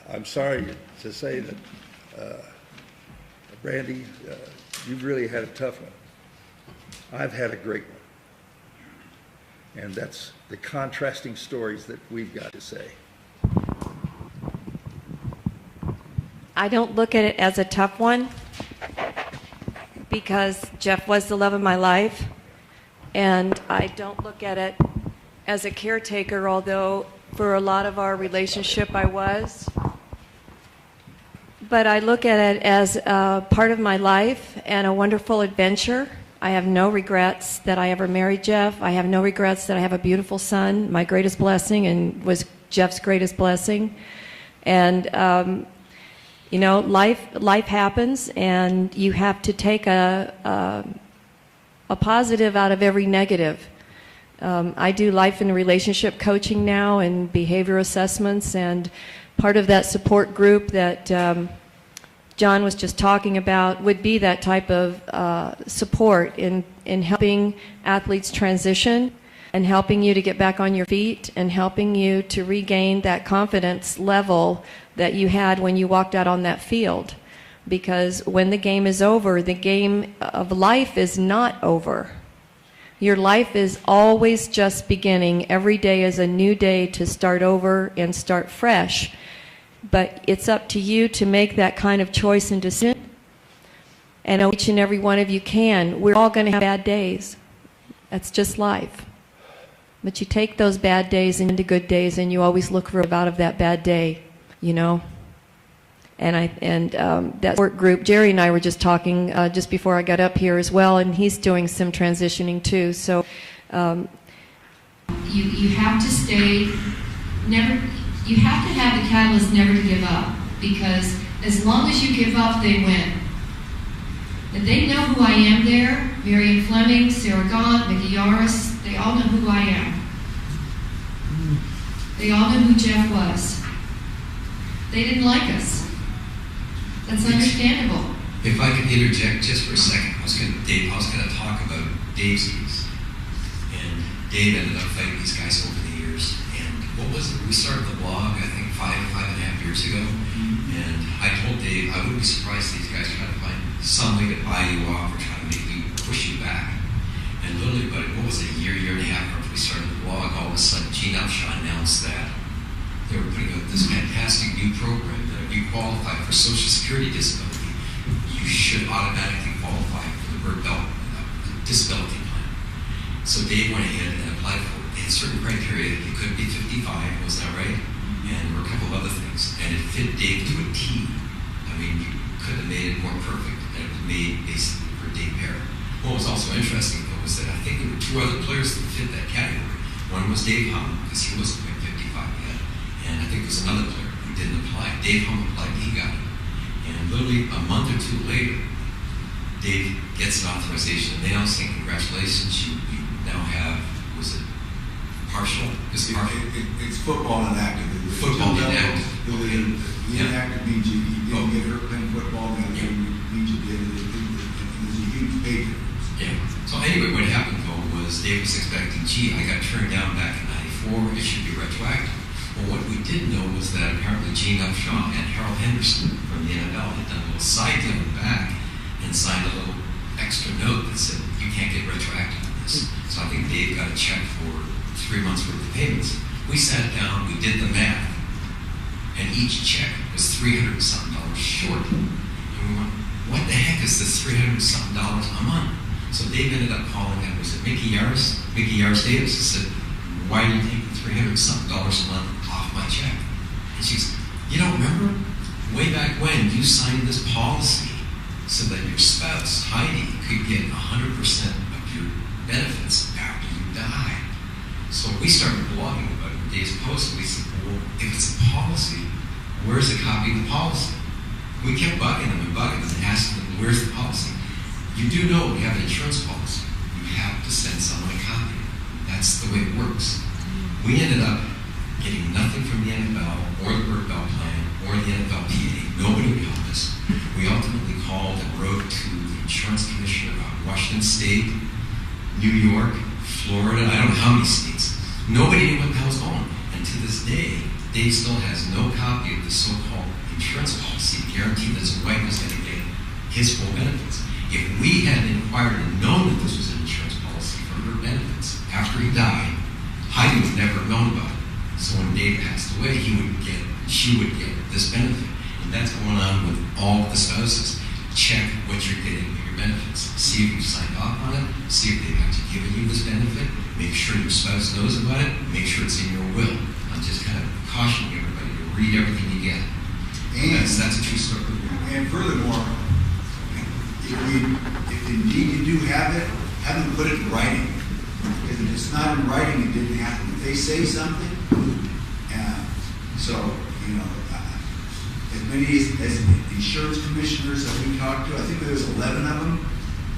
I'm sorry to say that, Brandy, you've really had a tough one. I've had a great one. And that's the contrasting stories that we've got to say. I don't look at it as a tough one because Jeff was the love of my life, and I don't look at it as a caretaker, although for a lot of our relationship I was. But I look at it as a part of my life and a wonderful adventure. I have no regrets that I ever married Jeff. I have no regrets that I have a beautiful son, my greatest blessing, and was Jeff's greatest blessing. And you know, life happens, and you have to take a a positive out of every negative. I do life and relationship coaching now and behavior assessments, and part of that support group that John was just talking about would be that type of support in helping athletes transition and helping you to get back on your feet and helping you to regain that confidence level that you had when you walked out on that field. Because when the game is over, the game of life is not over. Your life is always just beginning. Every day is a new day to start over and start fresh. But it's up to you to make that kind of choice and decision. And each and every one of you can. We're all going to have bad days. That's just life. But you take those bad days into good days, and you always look for out of that bad day, you know. And that work group, Jerry and I were just talking just before I got up here as well, and he's doing some transitioning too. So you have to stay, you have to have the catalyst never to give up, because as long as you give up, they win. And they know who I am there. Marion Fleming, Sarah Gaunt, Mickey Yaris, they all know who I am. They all know who Jeff was. They didn't like us. That's understandable. If I could interject just for a second, I was going to talk about Dave's case. And Dave ended up fighting these guys over the years. And what was it? We started the blog, I think, 5.5 years ago. And I told Dave I wouldn't be surprised if these guys try to find some way to buy you off or try to make you push you back. And literally, but what was it, a year and a half after we started the blog, all of a sudden Gene Upshaw announced that they were putting out this fantastic new program that if you qualify for Social Security disability, you should automatically qualify for the Bird Belt disability plan. So Dave went ahead and applied for it. It had certain criteria. You couldn't be 55, was that right? And there were a couple of other things. And it fit Dave to a T. I mean, you could have made it more perfect. And it was made basically for Dave Parrott. What was also interesting, though, was that I think there were two other players that fit that category. One was Dave Hum, because he wasn't quite 55 yet. And I think there was another player who didn't apply. Dave Hum applied, he got it. And literally a month or two later, Dave gets an authorization. And they all say, congratulations, you now have, was it partial? Is it partial? It's football inactive. Football inactive. Inactive means you didn't get hurt playing football, and it means you did it. There's a huge pay difference. Yeah. So anyway, what happened though was Dave was expecting, gee, I got turned down back in '94, it should be retroactive. Well, what we didn't know was that apparently Gene Upshaw and Harold Henderson from the NFL had done a little side deal in the back and signed a little extra note that said, you can't get retroactive on this. So I think Dave got a check for 3 months worth of payments. We sat down, we did the math, and each check was $300 and something short. And we went, what the heck is this $300 and something a month? So Dave ended up calling that, was it Mickey Yaris Davis, and said, why are you taking $300 and something a month off my check? And she said, you don't remember? Way back when you signed this policy so that your spouse, Heidi, could get 100% of your benefits after you die. So we started blogging about it in Dave's post, and we said, well, if it's a policy, where's a copy of the policy? We kept bugging them and asking them, where's the policy? You do know we have an insurance policy. You have to send someone a copy. That's the way it works. We ended up getting nothing from the NFL or the Bird Belt plan or the NFLPA. Nobody would help us. We ultimately called and wrote to the insurance commissioner of Washington State, New York, Florida, I don't know how many states. Nobody knew what the hell was going on. And to this day, Dave still has no copy of the so-called insurance policy guaranteed that his wife was going to get his full benefits. If we had inquired and known that this was an insurance policy for her benefits after he died, Heidi would never have known about it. So when Dave passed away, she would get this benefit. And that's going on with all of the spouses. Check what you're getting for your benefits. See if you signed off on it. See if they've actually given you this benefit. Make sure your spouse knows about it. Make sure it's in your will. I'm just kind of cautioning everybody to read everything you get. And that's a true story. And furthermore, if indeed you do have it, have them put it in writing. Because if it's not in writing, it didn't happen. If they say something, so, you know, as many as insurance commissioners that we talked to, I think there was 11 of them,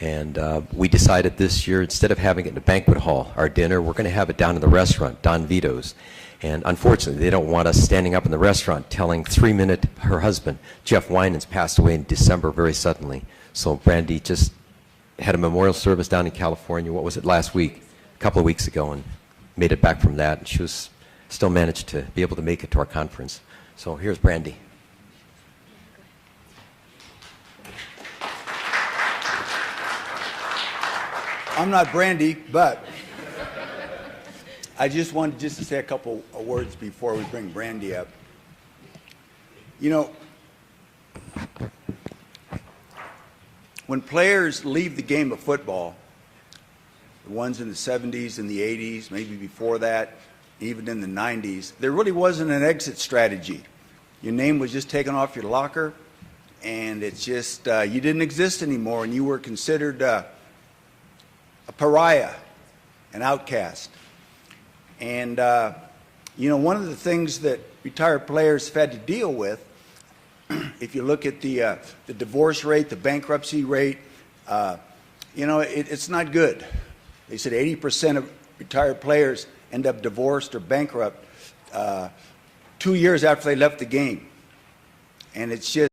And we decided this year, instead of having it in a banquet hall, our dinner, we're going to have it down in the restaurant, Don Vito's. And unfortunately, they don't want us standing up in the restaurant telling 3-minute, her husband, Jeff Winans, passed away in December very suddenly. So Brandy just had a memorial service down in California, what was it, last week, a couple of weeks ago, and made it back from that. And she was still managed to be able to make it to our conference. So here's Brandy. I'm not Brandy, but I just wanted to say a couple of words before we bring Brandy up. You know, when players leave the game of football, the ones in the 70s and the 80s, maybe before that, even in the 90s, there really wasn't an exit strategy. Your name was just taken off your locker, and it's just, you didn't exist anymore, and you were considered a pariah, an outcast. And, you know, one of the things that retired players have had to deal with, if you look at the divorce rate, the bankruptcy rate, you know, it's not good. They said 80% of retired players end up divorced or bankrupt 2 years after they left the game. And it's just...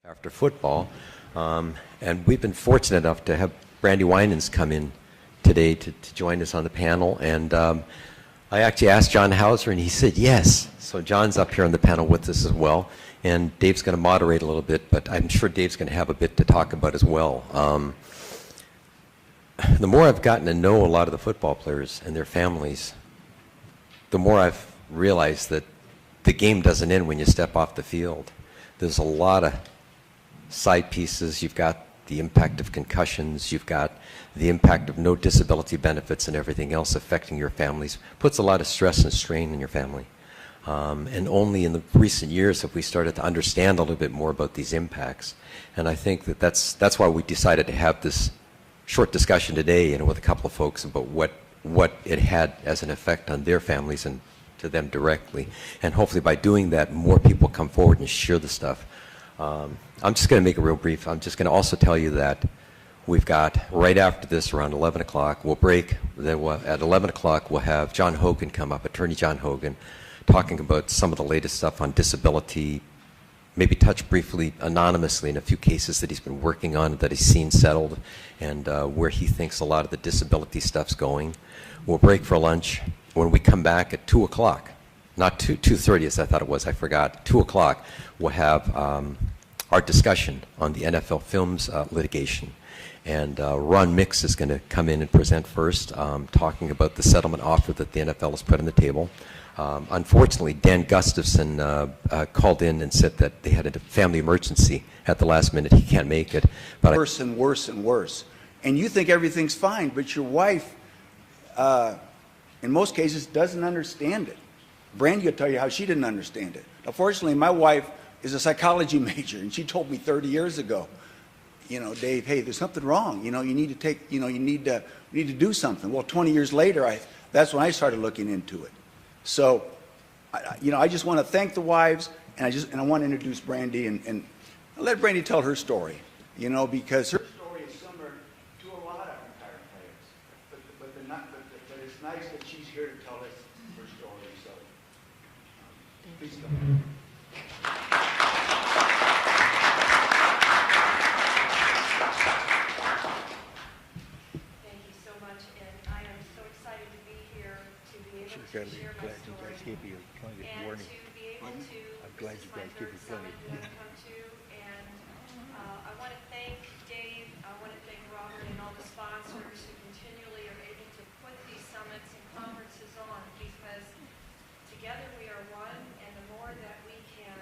After football, and we've been fortunate enough to have Brandy Winans come in today to join us on the panel, and I actually asked John Hauser, and he said yes. So John's up here on the panel with us as well, and Dave's going to moderate a little bit, but I'm sure Dave's going to have a bit to talk about as well. The more I've gotten to know a lot of the football players and their families, the more I've realized that the game doesn't end when you step off the field. There's a lot of side pieces. You've got the impact of concussions, you've got the impact of no disability benefits and everything else affecting your families. Puts a lot of stress and strain on your family. And only in the recent years have we started to understand a little bit more about these impacts. And I think that that's why we decided to have this short discussion today, and with a couple of folks, about what it had as an effect on their families and to them directly. And hopefully by doing that, more people come forward and share the stuff. I'm just going to make it real brief. I'm just going to also tell you that we've got, right after this, around 11 o'clock, we'll break. Then at 11 o'clock, we'll have John Hogan come up, Attorney John Hogan, talking about some of the latest stuff on disability, maybe touch briefly anonymously in a few cases that he's been working on, that he's seen settled, and where he thinks a lot of the disability stuff's going. We'll break for lunch. When we come back at 2 o'clock, not 2:30 as I thought it was, I forgot, 2 o'clock, we'll have our discussion on the NFL Films litigation. And Ron Mix is going to come in and present first, talking about the settlement offer that the NFL has put on the table. Unfortunately, Dan Gustafson called in and said that they had a family emergency at the last minute. He can't make it. But worse and worse and worse. And you think everything's fine, but your wife, in most cases, doesn't understand it. Brandy will tell you how she didn't understand it. Unfortunately, my wife is a psychology major, and she told me 30 years ago, you know, Dave, hey, there's something wrong. You know, you need to take, you know, you need to do something. Well, 20 years later, that's when I started looking into it. So, you know, I just want to thank the wives, and I want to introduce Brandy, and let Brandy tell her story, you know, because her story is similar to a lot of retired players. But it's nice that she's here to tell us her story. So, please come. Glad you guys gave me plenty of warning. I'm glad you guys gave me plenty. I want to thank Dave, I want to thank Robert and all the sponsors who continually are able to put these summits and conferences on, because together we are one, and the more that we can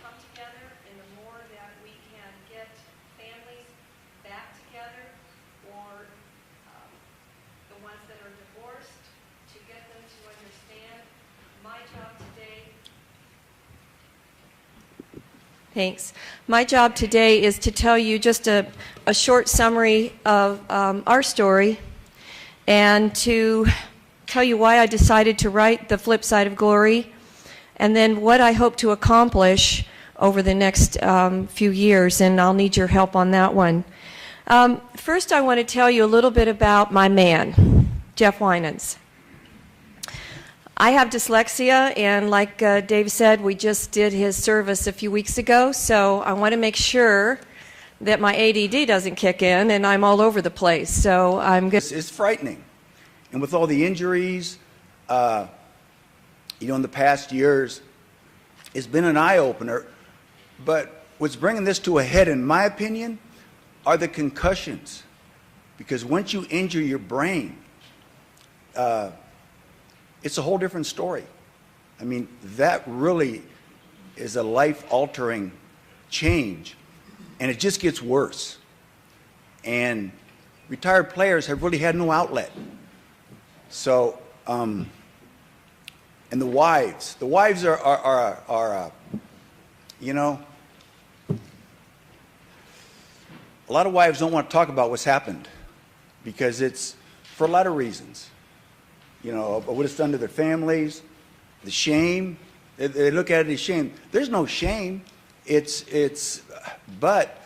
come together, and the more that we can get families back together, or the ones that are divorced, to get them to understand. My job today Thanks. My job today is to tell you just a short summary of our story and to tell you why I decided to write The Flip Side of Glory and then what I hope to accomplish over the next few years, and I'll need your help on that one. First, I want to tell you a little bit about my man, Jeff Winans. I have dyslexia, and like Dave said, we just did his service a few weeks ago, so I want to make sure that my ADD doesn't kick in and I'm all over the place. So I'm good. It's frightening. And with all the injuries, in the past years, it's been an eye-opener. But what's bringing this to a head, in my opinion, are the concussions. Because once you injure your brain, it's a whole different story. I mean, that really is a life-altering change, and it just gets worse. And retired players have really had no outlet. So, and the wives are you know, a lot of wives don't want to talk about what's happened because it's for a lot of reasons. You know, what it's done to their families, the shame. They look at it as shame. There's no shame. But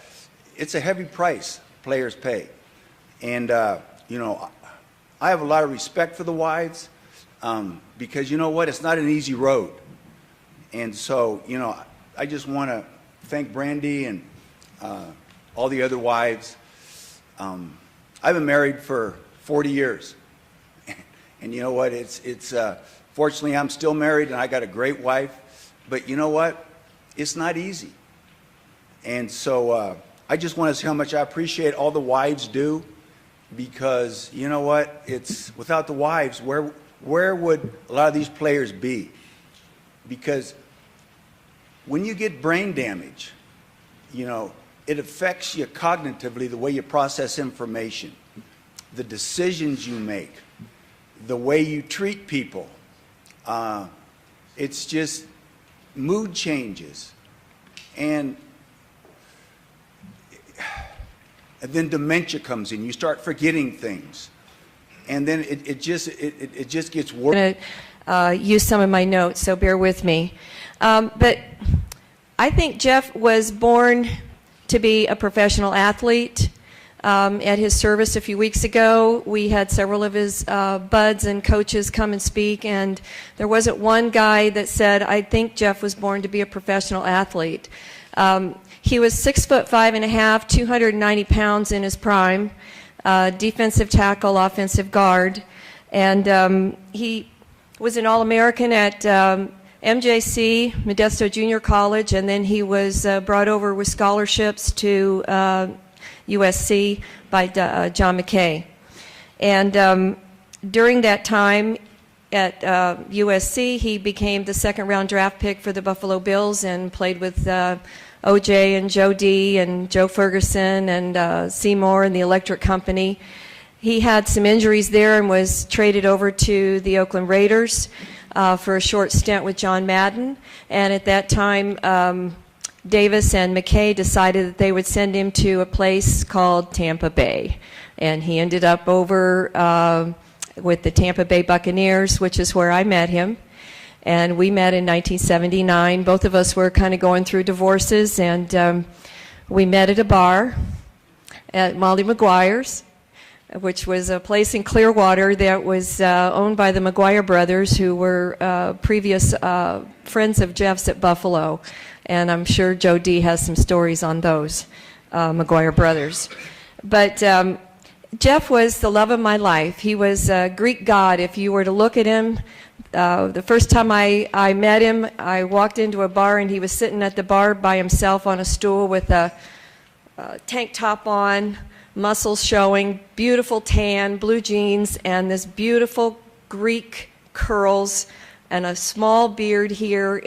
it's a heavy price players pay. And, you know, I have a lot of respect for the wives because, you know what, it's not an easy road. And so, you know, I just want to thank Brandy and all the other wives. I've been married for 40 years. And you know what, fortunately I'm still married and I got a great wife, but you know what, it's not easy. And so I just want to say how much I appreciate all the wives do, because you know what, it's without the wives, where would a lot of these players be? Because when you get brain damage, you know, it affects you cognitively, the way you process information, the decisions you make, the way you treat people. It's just mood changes. And then dementia comes in. You start forgetting things. And then it just gets worse. I'm going to use some of my notes, so bear with me. But I think Jeff was born to be a professional athlete. At his service a few weeks ago, we had several of his buds and coaches come and speak, and there wasn't one guy that said, I think Jeff was born to be a professional athlete. He was 6'5½", 290 pounds in his prime, defensive tackle, offensive guard, and he was an All-American at MJC, Modesto Junior College, and then he was brought over with scholarships to USC by John McKay. And during that time at USC, he became the second-round draft pick for the Buffalo Bills and played with O.J. and Joe D. and Joe Ferguson and Seymour and the Electric Company. He had some injuries there and was traded over to the Oakland Raiders for a short stint with John Madden. And at that time, Davis and McKay decided that they would send him to a place called Tampa Bay. And he ended up over with the Tampa Bay Buccaneers, which is where I met him. And we met in 1979. Both of us were kind of going through divorces, and we met at a bar at Molly McGuire's, which was a place in Clearwater that was owned by the McGuire brothers, who were previous friends of Jeff's at Buffalo. And I'm sure Joe D. has some stories on those McGuire brothers. But Jeff was the love of my life. He was a Greek god. If you were to look at him, the first time I met him, I walked into a bar and he was sitting at the bar by himself on a stool with a tank top on, muscles showing, beautiful tan, blue jeans, and this beautiful Greek curls and a small beard here.